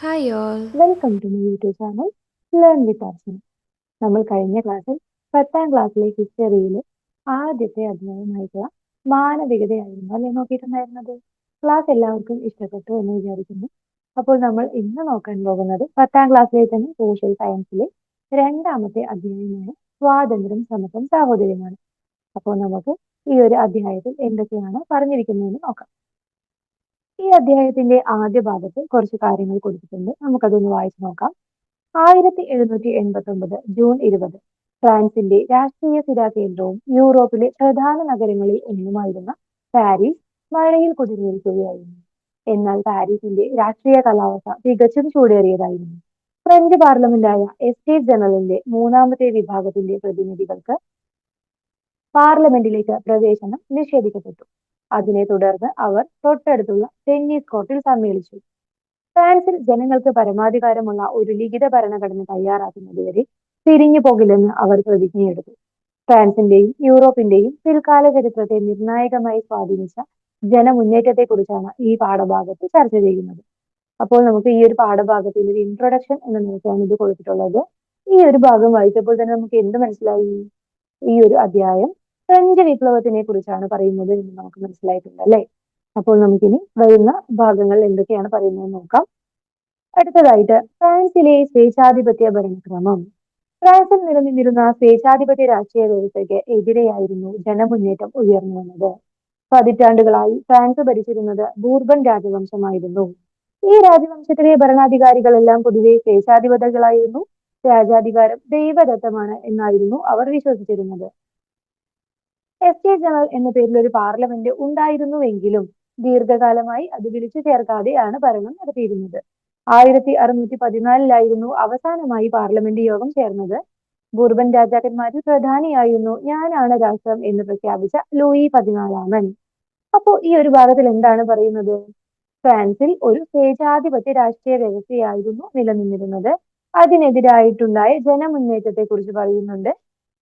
Hi all. Welcome to my YouTube channel learn with Archana. നമ്മൾ കഴിഞ്ഞ ക്ലാസ്സിൽ 10ാം ക്ലാസ്സിലെ ഹിസ്റ്ററിയിലെ ആദ്യത്തെ അധ്യായമായിട്ടുള്ള മാനവികതയായിരുന്നു അല്ലെ നോക്കിയിട്ടുണ്ടായിരുന്നത്. ക്ലാസ് എല്ലാവർക്കും ഇഷ്ടപ്പെട്ടു എന്ന് വിചാരിക്കുന്നു. അപ്പോൾ നമ്മൾ ഇന്ന് നോക്കാൻ പോകുന്നത് 10ാം ക്ലാസ്സിലെ തന്നെ സോഷ്യൽ സയൻസിലെ രണ്ടാമത്തെ അധ്യായമായ സ്വാതന്ത്ര്യം, സമത്വം, സാഹോദര്യമാണ്. അപ്പോൾ നമുക്ക് ഈ ഒരു അധ്യായത്തിൽ എന്തൊക്കെയാണ് പറഞ്ഞിരിക്കുന്നതെന്ന് നോക്കാം. ഈ അധ്യായത്തിന്റെ ആദ്യ ഭാഗത്ത് കുറച്ച് കാര്യങ്ങൾ കൊടുത്തിട്ടുണ്ട്, നമുക്കതൊന്ന് വായിച്ചു നോക്കാം. 1789 ജൂൺ 20 ഫ്രാൻസിന്റെ രാഷ്ട്രീയ സ്ഥിരാകേന്ദ്രവും യൂറോപ്പിലെ പ്രധാന നഗരങ്ങളിൽ ഒന്നുമായിരുന്ന പാരീസ് മഴയിൽ കുതിർന്നിരിക്കുകയായിരുന്നു. എന്നാൽ പാരീസിന്റെ രാഷ്ട്രീയ കാലാവസ്ഥ തികച്ചും ചൂടേറിയതായിരുന്നു. ഫ്രഞ്ച് പാർലമെന്റായ എസ്റ്റേറ്റ് ജനറലിന്റെ മൂന്നാമത്തെ വിഭാഗത്തിന്റെ പ്രതിനിധികൾക്ക് പാർലമെന്റിലേക്ക് പ്രവേശനം നിഷേധിക്കപ്പെട്ടു. അതിനെ തുടർന്ന് അവർ തൊട്ടടുത്തുള്ള ടെന്നീസ് കോർട്ടിൽ സമ്മേളിച്ചു. ഫ്രാൻസിൽ ജനങ്ങൾക്ക് പരമാധികാരമുള്ള ഒരു ലിഖിത ഭരണഘടന തയ്യാറാക്കുന്നതുവരെ പിരിഞ്ഞു പോകില്ലെന്ന് അവർ പ്രതിജ്ഞയെടുത്തു. ഫ്രാൻസിന്റെയും യൂറോപ്പിന്റെയും പിൽക്കാല ചരിത്രത്തെ നിർണായകമായി സ്വാധീനിച്ച ജനമുന്നേറ്റത്തെക്കുറിച്ചാണ് ഈ പാഠഭാഗത്ത് ചർച്ച ചെയ്യുന്നത്. അപ്പോൾ നമുക്ക് ഈ ഒരു പാഠഭാഗത്തിൽ ഒരു ഇൻട്രൊഡക്ഷൻ എന്ന നിലയ്ക്കാണ് ഇത് കൊടുത്തിട്ടുള്ളത്. ഈ ഒരു ഭാഗം വായിച്ചപ്പോൾ തന്നെ നമുക്ക് എന്ത് മനസ്സിലായി? ഈ ഒരു അധ്യായം ഫ്രഞ്ച് വിപ്ലവത്തിനെ കുറിച്ചാണ് പറയുന്നത് എന്ന് നമുക്ക് മനസ്സിലായിട്ടുണ്ട് അല്ലെ. അപ്പോൾ നമുക്കിനി വരുന്ന ഭാഗങ്ങൾ എന്തൊക്കെയാണ് പറയുന്നത് നോക്കാം. അടുത്തതായിട്ട് ഫ്രാൻസിലെ സ്വേച്ഛാധിപത്യ ഭരണക്രമം. ഫ്രാൻസിൽ നിലനിന്നിരുന്ന സ്വേച്ഛാധിപത്യ രാഷ്ട്രീയ വ്യവസ്ഥയ്ക്ക് എതിരെയായിരുന്നു ജനമുന്നേറ്റം ഉയർന്നു വന്നത്. പതിറ്റാണ്ടുകളായി ഫ്രാൻസ് ഭരിച്ചിരുന്നത് ബൂർബൻ രാജവംശമായിരുന്നു. ഈ രാജവംശത്തിലെ ഭരണാധികാരികളെല്ലാം പൊതുവെ സ്വേച്ഛാധിപതികളായിരുന്നു. രാജാധികാരം ദൈവദത്തമാണ് എന്നായിരുന്നു അവർ വിശ്വസിച്ചിരുന്നത്. എസ്റ്റേറ്റ് ജനറൽ എന്ന പേരിൽ ഒരു പാർലമെന്റ് ഉണ്ടായിരുന്നുവെങ്കിലും ദീർഘകാലമായി അത് വിളിച്ചു ചേർക്കാതെയാണ് ഭരണം നടത്തിയിരുന്നത്. 1614 അവസാനമായി പാർലമെന്റ് യോഗം ചേർന്നത്. ബൂർബൻ രാജാക്കന്മാരിൽ പ്രധാനിയായിരുന്നു ഞാനാണ് രാഷ്ട്രം എന്ന് പ്രഖ്യാപിച്ച ലൂയി 14 അപ്പോ ഈ ഒരു ഭാഗത്തിൽ എന്താണ് പറയുന്നത്? ഫ്രാൻസിൽ ഒരു സ്വേച്ഛാധിപത്യ രാഷ്ട്രീയ വ്യവസ്ഥയായിരുന്നു നിലനിന്നിരുന്നത്. അതിനെതിരായിട്ടുണ്ടായ ജനമുന്നേറ്റത്തെ കുറിച്ച് പറയുന്നുണ്ട്.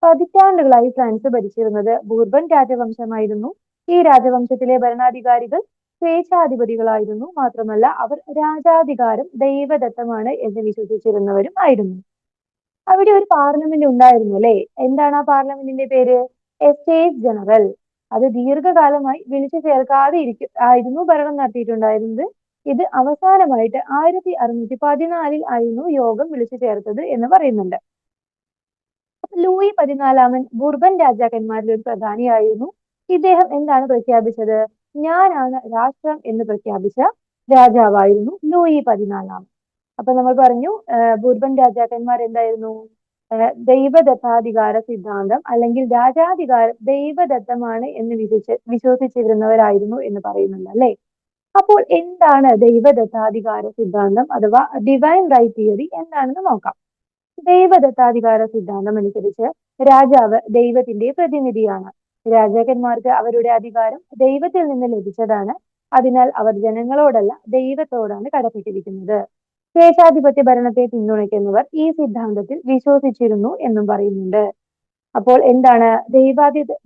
പതിറ്റാണ്ടുകളായി ഫ്രാൻസ് ഭരിച്ചിരുന്നത് ബൂർബൻ രാജവംശമായിരുന്നു. ഈ രാജവംശത്തിലെ ഭരണാധികാരികൾ സ്വേച്ഛാധിപതികളായിരുന്നു. മാത്രമല്ല അവർ രാജാധികാരം ദൈവദത്തമാണ് എന്ന് വിശ്വസിച്ചിരുന്നവരും ആയിരുന്നു. അവിടെ ഒരു പാർലമെന്റ് ഉണ്ടായിരുന്നു അല്ലെ. എന്താണ് ആ പാർലമെന്റിന്റെ പേര്? Estate general. അത് ദീർഘകാലമായി വിളിച്ചു ചേർക്കാതെ ആയിരുന്നു ഭരണം നടത്തിയിട്ടുണ്ടായിരുന്നത്. ഇത് അവസാനമായിട്ട് 1614 ആയിരുന്നു യോഗം വിളിച്ചു ചേർത്തത് എന്ന് പറയുന്നുണ്ട്. ലൂയി 14 ബൂർബൻ രാജാക്കന്മാരിൽ ഒരു പ്രധാനിയായിരുന്നു. ഇദ്ദേഹം എന്താണ് പ്രഖ്യാപിച്ചത്? ഞാനാണ് രാഷ്ട്രം എന്ന് പ്രഖ്യാപിച്ച രാജാവായിരുന്നു ലൂയി 14. അപ്പൊ നമ്മൾ പറഞ്ഞു ബൂർബൻ രാജാക്കന്മാർ എന്തായിരുന്നു? ദൈവദത്താധികാര സിദ്ധാന്തം അല്ലെങ്കിൽ രാജാധികാരം ദൈവദത്തമാണ് എന്ന് വിശ്വസിച്ചിരുന്നവരായിരുന്നു എന്ന് പറയുന്നുണ്ട് അല്ലെ. അപ്പോൾ എന്താണ് ദൈവദത്താധികാര സിദ്ധാന്തം അഥവാ ഡിവൈൻ റൈറ്റ് തിയറി എന്താണെന്ന് നോക്കാം. ദൈവദത്താധികാര സിദ്ധാന്തം അനുസരിച്ച് രാജാവ് ദൈവത്തിന്റെ പ്രതിനിധിയാണ്. രാജാക്കന്മാർക്ക് അവരുടെ അധികാരം ദൈവത്തിൽ നിന്ന് ലഭിച്ചതാണ്. അതിനാൽ അവർ ജനങ്ങളോടല്ല ദൈവത്തോടാണ് കടപ്പെട്ടിരിക്കുന്നത്. സ്വേച്ഛാധിപത്യ ഭരണത്തെ പിന്തുണയ്ക്കുന്നവർ ഈ സിദ്ധാന്തത്തിൽ വിശ്വസിച്ചിരുന്നു എന്നും പറയുന്നുണ്ട്. അപ്പോൾ എന്താണ്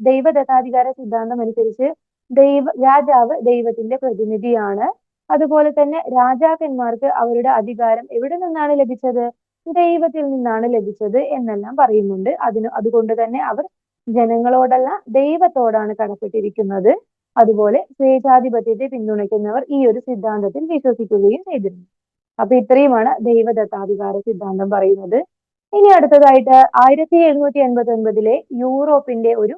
ദൈവദത്താധികാര സിദ്ധാന്തം അനുസരിച്ച് രാജാവ് ദൈവത്തിന്റെ പ്രതിനിധിയാണ്. അതുപോലെ തന്നെ രാജാക്കന്മാർക്ക് അവരുടെ അധികാരം എവിടെ നിന്നാണ് ലഭിച്ചത്? ദൈവത്തിൽ നിന്നാണ് ലഭിച്ചത് എന്നെല്ലാം പറയുന്നുണ്ട്. അതുകൊണ്ട് തന്നെ അവർ ജനങ്ങളോടല്ല ദൈവത്തോടാണ് കടപ്പെട്ടിരിക്കുന്നത്. അതുപോലെ സ്വേച്ഛാധിപത്യത്തെ പിന്തുണയ്ക്കുന്നവർ ഈ ഒരു സിദ്ധാന്തത്തിൽ വിശ്വസിക്കുകയും ചെയ്തിരുന്നു. അപ്പൊ ഇത്രയുമാണ് ദൈവദത്താധികാര സിദ്ധാന്തം പറയുന്നത്. ഇനി അടുത്തതായിട്ട് 1789 യൂറോപ്പിന്റെ ഒരു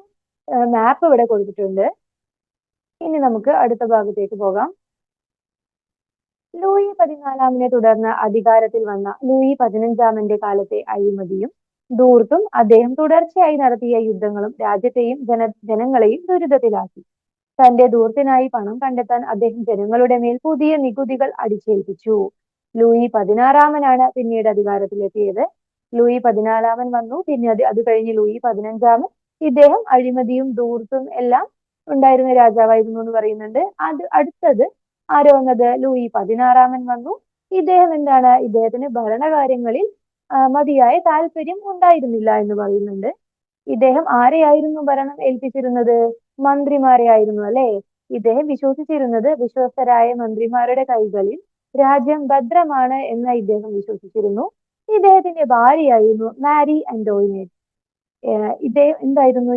മാപ്പ് ഇവിടെ കൊടുത്തിട്ടുണ്ട്. ഇനി നമുക്ക് അടുത്ത ഭാഗത്തേക്ക് പോകാം. ലൂയി 14 തുടർന്ന് അധികാരത്തിൽ വന്ന ലൂയി 15 കാലത്തെ അഴിമതിയും ധൂർത്തും അദ്ദേഹം തുടർച്ചയായി നടത്തിയ യുദ്ധങ്ങളും രാജ്യത്തെയും ജനങ്ങളെയും ദുരിതത്തിലാക്കി. തന്റെ ധൂർത്തിനായി പണം കണ്ടെത്താൻ അദ്ദേഹം ജനങ്ങളുടെ മേൽ പുതിയ നികുതികൾ അടിച്ചേൽപ്പിച്ചു. ലൂയി 16 പിന്നീട് അധികാരത്തിലെത്തിയത്. ലൂയി 14 വന്നു, പിന്നെ അത് കഴിഞ്ഞ് ലൂയി 15. ഇദ്ദേഹം അഴിമതിയും ധൂർത്തും എല്ലാം ഉണ്ടായിരുന്ന രാജാവായിരുന്നു എന്ന് പറയുന്നുണ്ട്. അടുത്തത് ആര് വന്നത്? ലൂയി 16 വന്നു. ഇദ്ദേഹം എന്താണ്? ഇദ്ദേഹത്തിന് ഭരണകാര്യങ്ങളിൽ മതിയായ താല്പര്യം ഉണ്ടായിരുന്നില്ല എന്ന് പറയുന്നുണ്ട്. ഇദ്ദേഹം ആരെയായിരുന്നു ഭരണം ഏൽപ്പിച്ചിരുന്നത്? മന്ത്രിമാരെ ആയിരുന്നു അല്ലെ. ഇദ്ദേഹം വിശ്വസിച്ചിരുന്നത് വിശ്വസ്തരായ മന്ത്രിമാരുടെ കൈകളിൽ രാജ്യം ഭദ്രമാണ് എന്ന് ഇദ്ദേഹം വിശ്വസിച്ചിരുന്നു. ഇദ്ദേഹത്തിന്റെ ഭാര്യയായിരുന്നു മാരി ആന്റോയിനറ്റ്. ഇദ്ദേഹം എന്തായിരുന്നു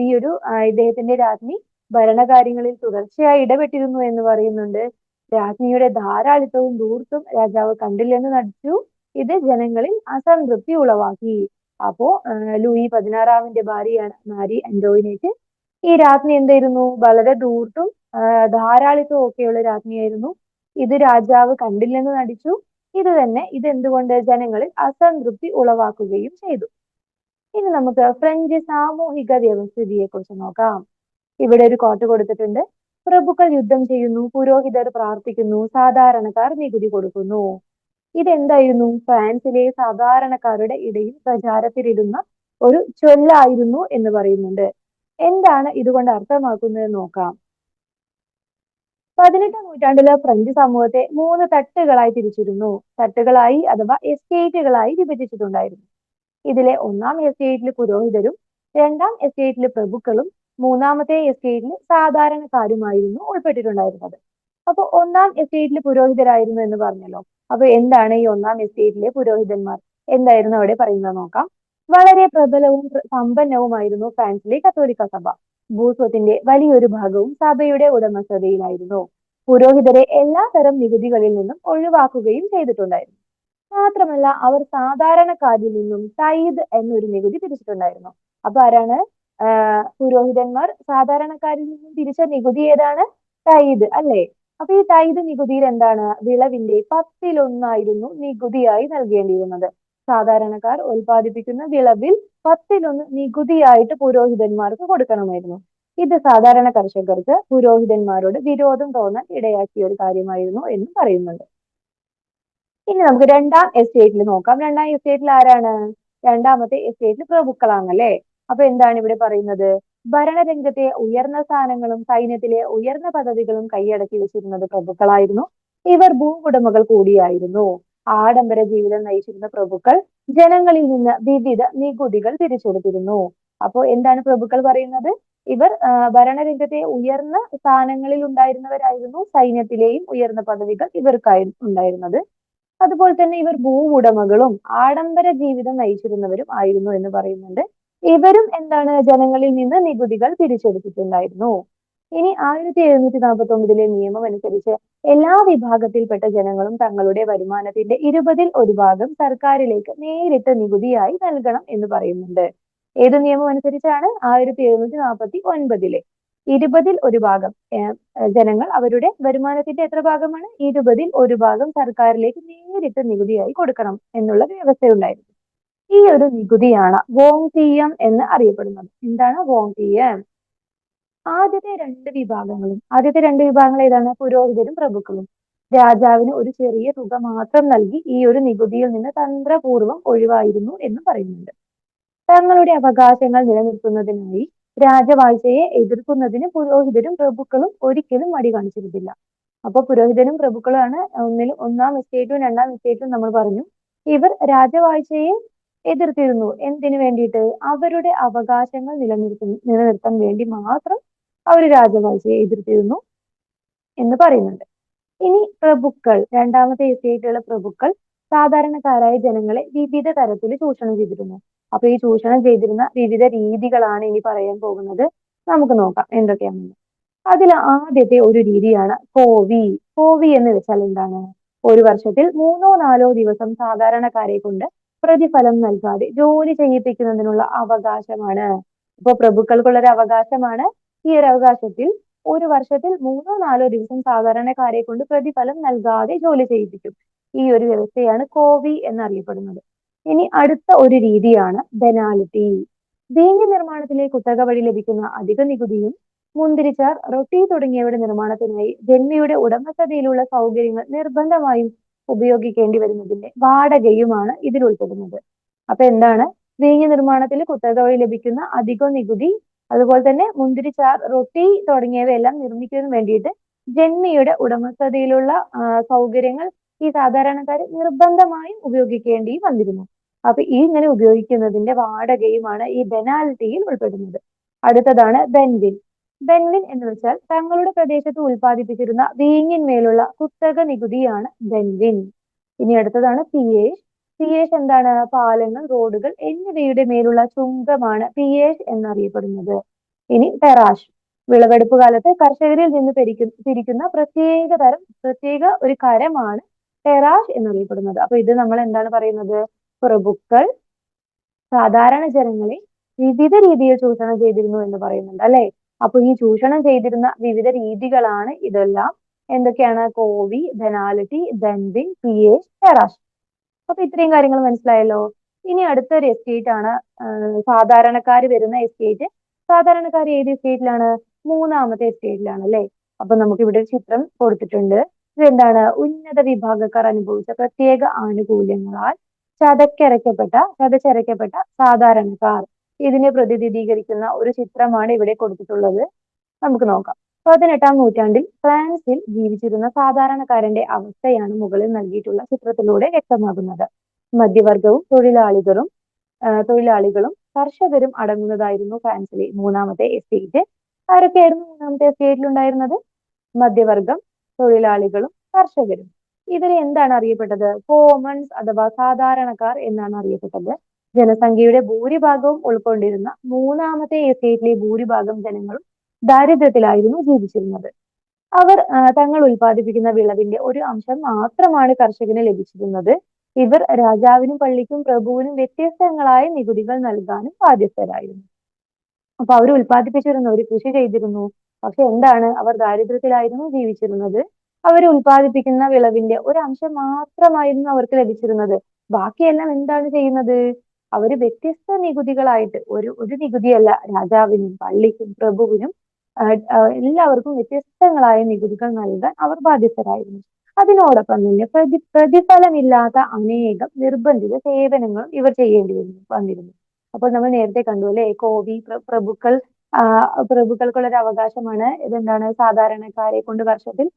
ഇദ്ദേഹത്തിന്റെ രാജ്ഞി ഭരണകാര്യങ്ങളിൽ തുടർച്ചയായി ഇടപെട്ടിരുന്നു എന്ന് പറയുന്നുണ്ട്. രാജ്ഞിയുടെ ധാരാളിത്തവും ധൂർത്തും രാജാവ് കണ്ടില്ലെന്ന് നടിച്ചു. ഇത് ജനങ്ങളിൽ അസംതൃപ്തി ഉളവാക്കി. അപ്പോ ലൂയി 16 ഭാര്യയാണ് മാരി ആന്റോയിനറ്റ്. ഈ രാജ്ഞി എന്തായിരുന്നു? വളരെ ധൂർത്തും ധാരാളിത്തവും ഒക്കെയുള്ള രാജ്ഞിയായിരുന്നു. ഇത് രാജാവ് കണ്ടില്ലെന്ന് നടിച്ചു. ഇതെന്തുകൊണ്ട് ജനങ്ങളിൽ അസംതൃപ്തി ഉളവാക്കുകയും ചെയ്തു. ഇനി നമുക്ക് ഫ്രഞ്ച് സാമൂഹിക വ്യവസ്ഥിതിയെ കുറിച്ച് നോക്കാം. ഇവിടെ ഒരു കോട്ട് കൊടുത്തിട്ടുണ്ട്. പ്രഭുക്കൾ യുദ്ധം ചെയ്യുന്നു, പുരോഹിതർ പ്രാർത്ഥിക്കുന്നു, സാധാരണക്കാർ നികുതി കൊടുക്കുന്നു. ഇതെന്തായിരുന്നു? ഫ്രാൻസിലെ സാധാരണക്കാരുടെ ഇടയിൽ പ്രചാരത്തിലിരുന്ന ഒരു ചൊല്ലായിരുന്നു എന്ന് പറയുന്നുണ്ട്. എന്താണ് ഇതുകൊണ്ട് അർത്ഥമാക്കുന്നത് നോക്കാം. 18ാം നൂറ്റാണ്ടിലെ ഫ്രഞ്ച് സമൂഹത്തെ 3 തട്ടുകളായി തിരിച്ചിരുന്നു. തട്ടുകളായി അഥവാ എസ്റ്റേറ്റുകളായി വിഭജിച്ചിട്ടുണ്ടായിരുന്നു. ഇതിലെ 1ാം എസ്റ്റേറ്റിൽ പുരോഹിതരും 2ാം എസ്റ്റേറ്റിൽ പ്രഭുക്കളും 3ാമത്തെ എസ്റ്റേറ്റിൽ സാധാരണക്കാരുമായിരുന്നു ഉൾപ്പെട്ടിട്ടുണ്ടായിരുന്നത്. അപ്പൊ 1ാം എസ്റ്റേറ്റിൽ പുരോഹിതരായിരുന്നു എന്ന് പറഞ്ഞല്ലോ. അപ്പൊ എന്താണ് ഈ 1ാം എസ്റ്റേറ്റിലെ പുരോഹിതന്മാർ? എന്തായിരുന്നു അവിടെ പറയുന്നത് നോക്കാം. വളരെ പ്രബലവും സമ്പന്നവുമായിരുന്നു ഫ്രാൻസിലെ കത്തോലിക്ക സഭ. ഭൂസ്വത്തിന്റെ വലിയൊരു ഭാഗവും സഭയുടെ ഉടമസ്ഥതയിലായിരുന്നു. പുരോഹിതരെ എല്ലാ തരം നികുതികളിൽ നിന്നും ഒഴിവാക്കുകയും ചെയ്തിട്ടുണ്ടായിരുന്നു. മാത്രമല്ല അവർ സാധാരണക്കാരിൽ നിന്നും തൈദ് എന്നൊരു നികുതി പിരിച്ചിട്ടുണ്ടായിരുന്നു. അപ്പൊ ആരാണ്? പുരോഹിതന്മാർ സാധാരണക്കാരിൽ നിന്നും പിരിച്ച നികുതി ഏതാണ്? തൈദ് അല്ലേ? അപ്പൊ ഈ തൈദ് നികുതിയിൽ എന്താണ്? വിളവിന്റെ 1/10 നികുതിയായി നൽകേണ്ടിയിരുന്നത്. സാധാരണക്കാർ ഉൽപ്പാദിപ്പിക്കുന്ന വിളവിൽ 1/10 നികുതിയായിട്ട് പുരോഹിതന്മാർക്ക് കൊടുക്കണമായിരുന്നു. ഇത് സാധാരണ കർഷകർക്ക് പുരോഹിതന്മാരോട് വിരോധം തോന്നാൻ ഇടയാക്കിയ ഒരു കാര്യമായിരുന്നു എന്ന് പറയുന്നുണ്ട്. ഇനി നമുക്ക് 2ാം എസ്റ്റേറ്റിൽ നോക്കാം. 2ാം എസ്റ്റേറ്റിൽ ആരാണ്? 2ാമത്തെ എസ്റ്റേറ്റിൽ പ്രഭുക്കളാണല്ലേ. അപ്പൊ എന്താണ് ഇവിടെ പറയുന്നത്? ഭരണരംഗത്തെ ഉയർന്ന സ്ഥാനങ്ങളും സൈന്യത്തിലെ ഉയർന്ന പദവികളും കൈയടക്കി വെച്ചിരുന്നത് പ്രഭുക്കളായിരുന്നു. ഇവർ ഭൂവുടമകൾ കൂടിയായിരുന്നു. ആഡംബര ജീവിതം നയിച്ചിരുന്ന പ്രഭുക്കൾ ജനങ്ങളിൽ നിന്ന് വിവിധ നികുതികൾ പിരിച്ചെടുത്തിരുന്നു. അപ്പോ എന്താണ് പ്രഭുക്കൾ പറയുന്നത്? ഇവർ ഭരണരംഗത്തെ ഉയർന്ന സ്ഥാനങ്ങളിൽ ഉണ്ടായിരുന്നവരായിരുന്നു. സൈന്യത്തിലെയും ഉയർന്ന പദവികൾ ഇവർക്കായിരുന്നു ഉണ്ടായിരുന്നത്. അതുപോലെ തന്നെ ഇവർ ഭൂവുടമകളും ആഡംബര ജീവിതം നയിച്ചിരുന്നവരും ആയിരുന്നു എന്ന് പറയുന്നുണ്ട്. ഇവരും എന്താണ്? ജനങ്ങളിൽ നിന്ന് നികുതികൾ പിരിച്ചെടുത്തിട്ടുണ്ടായിരുന്നു. ഇനി 1749 നിയമം അനുസരിച്ച് എല്ലാ വിഭാഗത്തിൽപ്പെട്ട ജനങ്ങളും തങ്ങളുടെ വരുമാനത്തിന്റെ 20ൽ 1 ഭാഗം സർക്കാരിലേക്ക് നേരിട്ട് നികുതിയായി നൽകണം എന്ന് പറയുന്നുണ്ട്. ഏത് നിയമം അനുസരിച്ചാണ്? 1749 20ൽ 1 ഭാഗം ജനങ്ങൾ അവരുടെ വരുമാനത്തിന്റെ എത്ര ഭാഗമാണ്? 20ൽ 1 ഭാഗം സർക്കാരിലേക്ക് നേരിട്ട് നികുതിയായി കൊടുക്കണം എന്നുള്ള വ്യവസ്ഥയുണ്ടായിരുന്നു. ഈ ഒരു നികുതിയാണ് വോങ്തിയം എന്ന് അറിയപ്പെടുന്നത്. എന്താണ് വോങ്തിയം? ആദ്യത്തെ രണ്ട് വിഭാഗങ്ങൾ ഏതാണ്? പുരോഹിതരും പ്രഭുക്കളും. രാജാവിന് ഒരു ചെറിയ തുക മാത്രം നൽകി ഈ ഒരു നികുതിയിൽ നിന്ന് തന്ത്രപൂർവ്വം ഒഴിവായിരുന്നു എന്ന് പറയുന്നുണ്ട്. തങ്ങളുടെ അവകാശങ്ങൾ നിലനിർത്തുന്നതിനായി രാജവാഴ്ചയെ എതിർക്കുന്നതിന് പുരോഹിതരും പ്രഭുക്കളും ഒരിക്കലും മടി കാണിച്ചിരുന്നില്ല. അപ്പൊ പുരോഹിതരും പ്രഭുക്കളുമാണ് 1ാം എസ്റ്റേറ്റും 2ാം എസ്റ്റേറ്റും നമ്മൾ പറഞ്ഞു. ഇവർ രാജവാഴ്ചയെ എതിർത്തിരുന്നു. എന്തിനു വേണ്ടിയിട്ട്? അവരുടെ അവകാശങ്ങൾ നിലനിർത്താൻ വേണ്ടി മാത്രം അവർ രാജവാഴ്ചയെ എതിർത്തിരുന്നു എന്ന് പറയുന്നുണ്ട്. ഇനി പ്രഭുക്കൾ, 2ാമത്തെ എസ്റ്റേറ്റിലുള്ള പ്രഭുക്കൾ സാധാരണക്കാരായ ജനങ്ങളെ വിവിധ തരത്തിൽ ചൂഷണം ചെയ്തിരുന്നു. അപ്പൊ ഈ ചൂഷണം ചെയ്തിരുന്ന വിവിധ രീതികളാണ് ഇനി പറയാൻ പോകുന്നത്. നമുക്ക് നോക്കാം എന്തൊക്കെയാണെന്ന്. അതിൽ ആദ്യത്തെ ഒരു രീതിയാണ് കോവി. കോവി എന്ന് വെച്ചാൽ എന്താണ്? ഒരു വർഷത്തിൽ 3-4 ദിവസം സാധാരണക്കാരെ കൊണ്ട് പ്രതിഫലം നൽകാതെ ജോലി ചെയ്യിപ്പിക്കുന്നതിനുള്ള അവകാശമാണ്. ഇപ്പൊ പ്രഭുക്കൾക്കുള്ള ഒരു അവകാശമാണ്. ഈ ഒരു അവകാശത്തിൽ ഒരു വർഷത്തിൽ 3-4 ദിവസം സാധാരണക്കാരെ കൊണ്ട് പ്രതിഫലം നൽകാതെ ജോലി ചെയ്യിപ്പിക്കും. ഈ ഒരു വ്യവസ്ഥയാണ് കോവി എന്നറിയപ്പെടുന്നത്. ഇനി അടുത്ത ഒരു രീതിയാണ് ബെനാലിറ്റി. വീഞ്ഞ് നിർമ്മാണത്തിലെ കുത്തക വഴി ലഭിക്കുന്ന അധിക നികുതിയും മുന്തിരിച്ചാർ, റൊട്ടി തുടങ്ങിയവയുടെ നിർമ്മാണത്തിനായി ജന്മിയുടെ ഉടമസ്ഥതയിലുള്ള സൗകര്യങ്ങൾ നിർബന്ധമായും ഉപയോഗിക്കേണ്ടി വരുന്നതിന്റെ വാടകയുമാണ് ഇതിൽ ഉൾപ്പെടുന്നത്. അപ്പൊ എന്താണ്? വീഞ്ഞ് നിർമ്മാണത്തിൽ കുത്തക വഴി ലഭിക്കുന്ന അധിക നികുതി, അതുപോലെ തന്നെ മുന്തിരിച്ചാർ, റൊട്ടി തുടങ്ങിയവയെല്ലാം നിർമ്മിക്കുന്നതിന് വേണ്ടിയിട്ട് ജന്മിയുടെ ഉടമസ്ഥതയിലുള്ള സൗകര്യങ്ങൾ ഈ സാധാരണക്കാർ നിർബന്ധമായും ഉപയോഗിക്കേണ്ടി വന്നിരുന്നു. അപ്പൊ ഈ ഇങ്ങനെ ഉപയോഗിക്കുന്നതിന്റെ വാടകയുമാണ് ഈ പെനാൽറ്റിയിൽ ഉൾപ്പെടുന്നത്. അടുത്തതാണ് ബെൻവിൻ. ബെൻവിൻ എന്ന് വെച്ചാൽ തങ്ങളുടെ പ്രദേശത്ത് ഉൽപ്പാദിപ്പിച്ചിരുന്ന വീഞ്ഞിന്മേലുള്ള കുത്തക നികുതിയാണ് ബെൻവിൻ. ഇനി അടുത്തതാണ് പിയേഷ്. പിയേഷ് എന്താണ്? പാലങ്ങൾ, റോഡുകൾ എന്നിവയുടെ മേലുള്ള ചുങ്കമാണ് പിയേഷ് എന്നറിയപ്പെടുന്നത്. ഇനി ടെറാഷ്. വിളവെടുപ്പ് കാലത്ത് കർഷകരിൽ നിന്ന് പിരിക്കുന്ന പ്രത്യേക ഒരു കരമാണ് ടെറാഷ് എന്നറിയപ്പെടുന്നത്. അപ്പൊ ഇത് നമ്മൾ എന്താണ് പറയുന്നത്? പ്രഭുക്കൾ സാധാരണ ജനങ്ങളെ വിവിധ രീതിയിൽ ചൂഷണം ചെയ്തിരുന്നു എന്ന് പറയുന്നുണ്ട് അല്ലെ. അപ്പൊ ഈ ചൂഷണം ചെയ്തിരുന്ന വിവിധ രീതികളാണ് ഇതെല്ലാം. എന്തൊക്കെയാണ്? കോവി, ധനാലിറ്റി, ബെൻവിൻ, പിയേഷ്, ടെറാഷ്. അപ്പൊ ഇത്രയും കാര്യങ്ങൾ മനസ്സിലായല്ലോ. ഇനി അടുത്തൊരു എസ്റ്റേറ്റ് ആണ് സാധാരണക്കാർ വരുന്ന എസ്റ്റേറ്റ്. സാധാരണക്കാർ ഏത് എസ്റ്റേറ്റിലാണ്? മൂന്നാമത്തെ എസ്റ്റേറ്റിലാണ് അല്ലെ. അപ്പൊ നമുക്ക് ഇവിടെ ഒരു ചിത്രം കൊടുത്തിട്ടുണ്ട്. ഇതെന്താണ്? ഉന്നത വിഭാഗക്കാർ അനുഭവിച്ച പ്രത്യേക ആനുകൂല്യങ്ങളാൽ ചതച്ചരയ്ക്കപ്പെട്ട സാധാരണക്കാർ. ഇതിനെ പ്രതിനിധീകരിക്കുന്ന ഒരു ചിത്രമാണ് ഇവിടെ കൊടുത്തിട്ടുള്ളത്. നമുക്ക് നോക്കാം. 18-ാം നൂറ്റാണ്ടിൽ ഫ്രാൻസിൽ ജീവിച്ചിരുന്ന സാധാരണക്കാരന്റെ അവസ്ഥയാണ് മുകളിൽ നൽകിയിട്ടുള്ള ചിത്രത്തിലൂടെ വ്യക്തമാകുന്നത്. മധ്യവർഗവും തൊഴിലാളികളും കർഷകരും അടങ്ങുന്നതായിരുന്നു ഫ്രാൻസിലെ മൂന്നാമത്തെ എസ്റ്റേറ്റ്. ആരൊക്കെയായിരുന്നു മൂന്നാമത്തെ എസ്റ്റേറ്റിൽ ഉണ്ടായിരുന്നത്? മധ്യവർഗം, തൊഴിലാളികളും കർഷകരും. ഇവരെ എന്താണ് അറിയപ്പെട്ടത്? കോമൺസ് അഥവാ സാധാരണക്കാർ എന്നാണ് അറിയപ്പെട്ടത്. ജനസംഖ്യയുടെ ഭൂരിഭാഗവും ഉൾക്കൊണ്ടിരുന്ന മൂന്നാമത്തെ എസ്റ്റേറ്റിലെ ഭൂരിഭാഗം ജനങ്ങളും ദാരിദ്ര്യത്തിലായിരുന്നു ജീവിച്ചിരുന്നത്. അവർ തങ്ങൾ ഉൽപ്പാദിപ്പിക്കുന്ന വിളവിന്റെ ഒരു അംശം മാത്രമാണ് കർഷകന് ലഭിച്ചിരുന്നത്. ഇവർ രാജാവിനും പള്ളിക്കും പ്രഭുവിനും വ്യത്യസ്തങ്ങളായ നികുതികൾ നൽകാനും ബാധ്യസ്ഥരായിരുന്നു. അപ്പൊ അവർ ഉൽപ്പാദിപ്പിച്ചിരുന്നു, അവർ കൃഷി ചെയ്തിരുന്നു. പക്ഷെ എന്താണ്? അവർ ദാരിദ്ര്യത്തിലായിരുന്നു ജീവിച്ചിരുന്നത്. അവർ ഉൽപ്പാദിപ്പിക്കുന്ന വിളവിന്റെ ഒരു അംശം മാത്രമായിരുന്നു അവർക്ക് ലഭിച്ചിരുന്നത്. ബാക്കിയെല്ലാം എന്താണ് ചെയ്യുന്നത്? അവര് വ്യത്യസ്ത നികുതികളായിട്ട് ഒരു നികുതിയല്ല, രാജാവിനും പള്ളിക്കും പ്രഭുവിനും എല്ലാവർക്കും വ്യത്യസ്തങ്ങളായ നികുതികൾ നൽകാൻ അവർ ബാധ്യസ്ഥരായിരുന്നു. അതിനോടൊപ്പം തന്നെ പ്രതിഫലമില്ലാത്ത അനേകം നിർബന്ധിത സേവനങ്ങളും ഇവർ ചെയ്യേണ്ടി വന്നിരുന്നു. അപ്പോൾ നമ്മൾ നേരത്തെ കണ്ടു അല്ലെ, കോവി പ്രഭുക്കൾക്കുള്ള ഒരു അവകാശമാണ്. ഇതെന്താണ്? സാധാരണക്കാരെ കൊണ്ട് വർഷത്തിൽ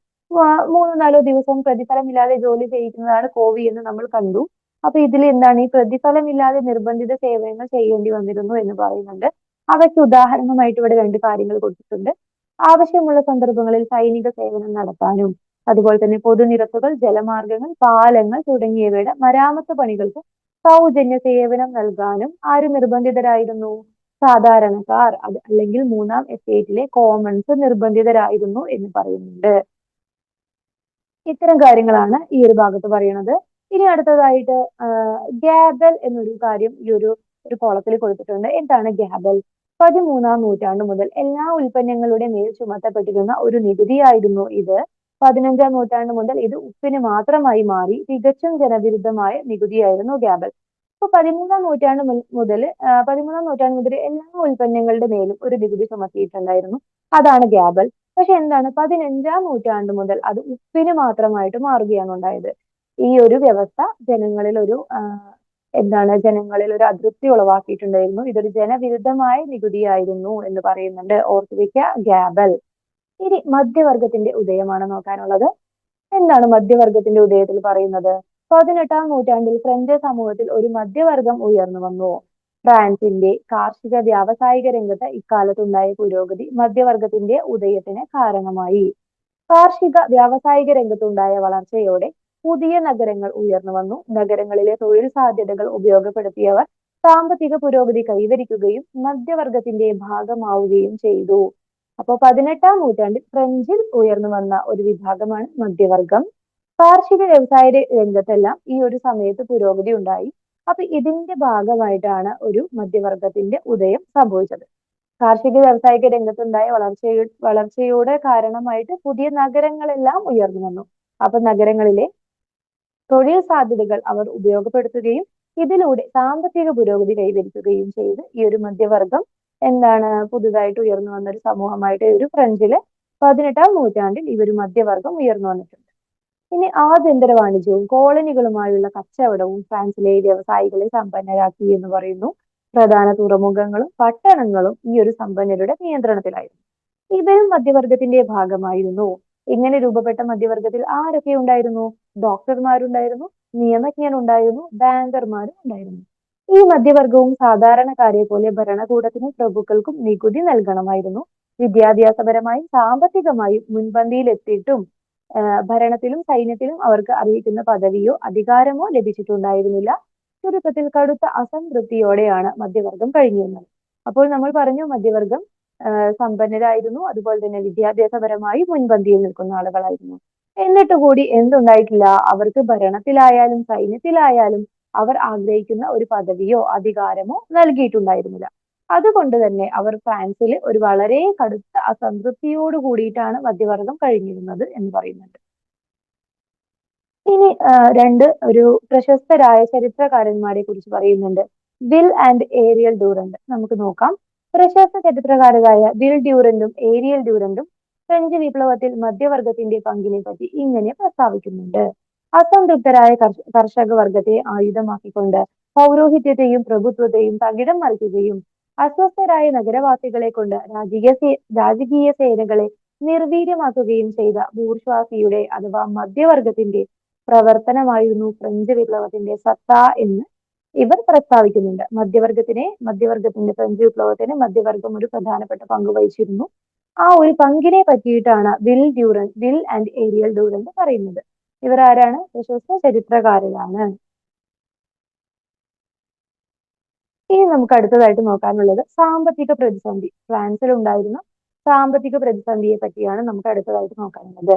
3-4 ദിവസം പ്രതിഫലമില്ലാതെ ജോലി ചെയ്യിക്കുന്നതാണ് കോവി എന്ന് നമ്മൾ കണ്ടു. അപ്പൊ ഇതിൽ എന്താണ്? ഈ പ്രതിഫലമില്ലാതെ നിർബന്ധിത സേവനങ്ങൾ ചെയ്യേണ്ടി വന്നിരുന്നു എന്ന് പറയുന്നുണ്ട്. അവയ്ക്ക് ഉദാഹരണമായിട്ട് ഇവിടെ 2 കാര്യങ്ങൾ കൊടുത്തിട്ടുണ്ട്. ആവശ്യമുള്ള സന്ദർഭങ്ങളിൽ സൈനിക സേവനം നടത്താനും അതുപോലെ തന്നെ പൊതുനിരത്തുകൾ, ജലമാർഗങ്ങൾ, പാലങ്ങൾ തുടങ്ങിയവയുടെ മരാമത്ത് പണികൾക്ക് സൗജന്യ സേവനം നൽകാനും ആര് നിർബന്ധിതരായിരുന്നു? സാധാരണക്കാർ അല്ലെങ്കിൽ മൂന്നാം എസ്റ്റേറ്റിലെ കോമൺസ് നിർബന്ധിതരായിരുന്നു എന്ന് പറയുന്നുണ്ട്. ഇത്തരം കാര്യങ്ങളാണ് ഈ ഒരു ഭാഗത്ത് പറയുന്നത്. ഇനി അടുത്തതായിട്ട് ഗ്യാബൽ എന്നൊരു കാര്യം ഈ ഒരു കോളത്തിൽ കൊടുത്തിട്ടുണ്ട്. എന്താണ് ഗ്യാബൽ? 13-ാം നൂറ്റാണ്ട് മുതൽ എല്ലാ ഉൽപ്പന്നങ്ങളുടെ മേൽ ചുമത്തപ്പെട്ടിരുന്ന ഒരു നികുതിയായിരുന്നു ഇത്. 15-ാം നൂറ്റാണ്ട് മുതൽ ഇത് ഉപ്പിന് മാത്രമായി മാറി. തികച്ചും ജനവിരുദ്ധമായ നികുതിയായിരുന്നു ഗ്യാബൽ. അപ്പൊ 13-ാം നൂറ്റാണ്ട് മുതൽ എല്ലാ ഉൽപ്പന്നങ്ങളുടെ മേലും ഒരു നികുതി ചുമത്തിയിട്ടുണ്ടായിരുന്നു. അതാണ് ഗ്യാബൽ. പക്ഷെ എന്താണ്? 15-ാം നൂറ്റാണ്ട് മുതൽ അത് ഉപ്പിന് മാത്രമായിട്ട് മാറുകയാണ് ഉണ്ടായത്. ഈ ഒരു വ്യവസ്ഥ ജനങ്ങളിൽ ഒരു അതൃപ്തി ഉളവാക്കിയിട്ടുണ്ടായിരുന്നു. ഇതൊരു ജനവിരുദ്ധമായ നികുതിയായിരുന്നു എന്ന് പറയുന്നുണ്ട്. ഓർത്തു വെക്കുക, ഗ്യാബൽ. ഇനി മധ്യവർഗത്തിന്റെ ഉദയമാണ് നോക്കാനുള്ളത്. എന്താണ് മധ്യവർഗത്തിന്റെ ഉദയത്തിൽ പറയുന്നത്? 18-ാം നൂറ്റാണ്ടിൽ ഫ്രഞ്ച് സമൂഹത്തിൽ ഒരു മധ്യവർഗം ഉയർന്നു വന്നു. ഫ്രാൻസിന്റെ കാർഷിക വ്യാവസായിക രംഗത്ത് ഇക്കാലത്തുണ്ടായ പുരോഗതി മധ്യവർഗത്തിന്റെ ഉദയത്തിന് കാരണമായി. കാർഷിക വ്യാവസായിക രംഗത്തുണ്ടായ വളർച്ചയോടെ പുതിയ നഗരങ്ങൾ ഉയർന്നു വന്നു. നഗരങ്ങളിലെ തൊഴിൽ സാധ്യതകൾ ഉപയോഗപ്പെടുത്തിയവർ സാമ്പത്തിക പുരോഗതി കൈവരിക്കുകയും മധ്യവർഗത്തിന്റെ ഭാഗമാവുകയും ചെയ്തു. അപ്പോൾ 18-ാം നൂറ്റാണ്ടിൽ ഫ്രഞ്ചിൽ ഉയർന്നു വന്ന ഒരു വിഭാഗമാണ് മധ്യവർഗം. കാർഷിക വ്യവസായ രംഗത്തെല്ലാം ഈ ഒരു സമയത്ത് പുരോഗതി ഉണ്ടായി. അപ്പൊ ഇതിന്റെ ഭാഗമായിട്ടാണ് ഒരു മധ്യവർഗത്തിന്റെ ഉദയം സംഭവിച്ചത്. കാർഷിക വ്യാവസായിക രംഗത്തുണ്ടായ വളർച്ചയുടെ കാരണമായിട്ട് പുതിയ നഗരങ്ങളെല്ലാം ഉയർന്നു വന്നു. അപ്പൊ നഗരങ്ങളിലെ തൊഴിൽ സാധ്യതകൾ അവർ ഉപയോഗപ്പെടുത്തുകയും ഇതിലൂടെ സാമ്പത്തിക പുരോഗതി കൈവരിക്കുകയും ചെയ്ത് ഈ ഒരു മധ്യവർഗം പുതുതായിട്ട് ഉയർന്നു വന്ന ഒരു സമൂഹമായിട്ട് ഒരു ഫ്രഞ്ചില് 18-ാം നൂറ്റാണ്ടിൽ ഈ ഒരു മധ്യവർഗം ഉയർന്നു വന്നിട്ടുണ്ട്. ഇനി ആഭ്യന്തര വാണിജ്യവും കോളനികളുമായുള്ള കച്ചവടവും ഫ്രാൻസിലെ വ്യവസായികളെ സമ്പന്നരാക്കി എന്ന് പറയുന്നു. പ്രധാന തുറമുഖങ്ങളും പട്ടണങ്ങളും ഈ ഒരു സമ്പന്നരുടെ നിയന്ത്രണത്തിലായിരുന്നു. ഇവരും മധ്യവർഗത്തിന്റെ ഭാഗമായിരുന്നു. ഇങ്ങനെ രൂപപ്പെട്ട മധ്യവർഗത്തിൽ ആരൊക്കെ ഉണ്ടായിരുന്നു? ഡോക്ടർമാരുണ്ടായിരുന്നു, നിയമജ്ഞരുണ്ടായിരുന്നു, ബാങ്കർമാരും ഉണ്ടായിരുന്നു. ഈ മധ്യവർഗവും സാധാരണക്കാരെ പോലെ ഭരണകൂടത്തിനും പ്രഭുക്കൾക്കും നികുതി നൽകണമായിരുന്നു. വിദ്യാഭ്യാസപരമായും സാമ്പത്തികമായും മുൻപന്തിയിലെത്തിയിട്ടും ഭരണത്തിലും സൈന്യത്തിലും അവർക്ക് അറിയിക്കുന്ന പദവിയോ അധികാരമോ ലഭിച്ചിട്ടുണ്ടായിരുന്നില്ല. ചുരുക്കത്തിൽ കടുത്ത അസംതൃപ്തിയോടെയാണ് മധ്യവർഗം കഴിഞ്ഞിരുന്നത്. അപ്പോൾ നമ്മൾ പറഞ്ഞു മധ്യവർഗം സമ്പന്നരായിരുന്നു, അതുപോലെ തന്നെ വിദ്യാഭ്യാസപരമായി മുൻപന്തിയിൽ നിൽക്കുന്ന ആളുകളായിരുന്നു. എന്നിട്ട് കൂടി എന്തുണ്ടായിട്ടില്ല, അവർക്ക് ഭരണത്തിലായാലും സൈന്യത്തിലായാലും അവർ ആഗ്രഹിക്കുന്ന ഒരു പദവിയോ അധികാരമോ നൽകിയിട്ടുണ്ടായിരുന്നില്ല. അതുകൊണ്ട് തന്നെ അവർ ഫ്രാൻസിൽ ഒരു വളരെ കടുത്ത അസംതൃപ്തിയോട് കൂടിയിട്ടാണ് മധ്യവർഗം കഴിഞ്ഞിരുന്നത് എന്ന് പറയുന്നുണ്ട്. ഇനി ഒരു പ്രശസ്തരായ ചരിത്രകാരന്മാരെ കുറിച്ച് പറയുന്നുണ്ട്. വിൽ ആൻഡ് ഏരിയൽ ഡ്യൂറന്റ് നമുക്ക് നോക്കാം. പ്രശസ്ത ചരിത്രകാരരായ വിൽ ഡ്യൂറന്റും ഏരിയൽ ഡ്യൂറന്റും ഫ്രഞ്ച് വിപ്ലവത്തിൽ മധ്യവർഗത്തിന്റെ പങ്കിനെ പറ്റി ഇങ്ങനെ പ്രസ്താവിക്കുന്നുണ്ട്. അസംതൃപ്തരായ കർഷക വർഗത്തെ ആയുധമാക്കിക്കൊണ്ട് പൗരോഹിത്യത്തെയും പ്രഭുത്വത്തെയും തകിടം മറിക്കുകയും അസ്വസ്ഥരായ നഗരവാസികളെ കൊണ്ട് രാജകീയ സേനകളെ നിർവീര്യമാക്കുകയും ചെയ്ത ബൂർഷ്വാസിയുടെ അഥവാ മധ്യവർഗത്തിന്റെ പ്രവർത്തനമായിരുന്നു ഫ്രഞ്ച് വിപ്ലവത്തിന്റെ സത്ത എന്ന് ഇവർ പ്രസ്താവിക്കുന്നുണ്ട്. മധ്യവർഗത്തിന്റെ ഫ്രഞ്ച് വിപ്ലവത്തിന് മധ്യവർഗം ഒരു പ്രധാനപ്പെട്ട പങ്ക് വഹിച്ചിരുന്നു. ആ ഒരു പങ്കിനെ പറ്റിയിട്ടാണ് വിൽ ആൻഡ് ഏരിയൽ ഡ്യൂറന്റ് പറയുന്നത്. ഇവർ ആരാണ്? പ്രശസ്ത ചരിത്രകാരരാണ്. ഇനി നമുക്ക് അടുത്തതായിട്ട് നോക്കാനുള്ളത് സാമ്പത്തിക പ്രതിസന്ധി. ഫ്രാൻസിൽ ഉണ്ടായിരുന്ന സാമ്പത്തിക പ്രതിസന്ധിയെ പറ്റിയാണ് നമുക്ക് അടുത്തതായിട്ട് നോക്കാനുള്ളത്.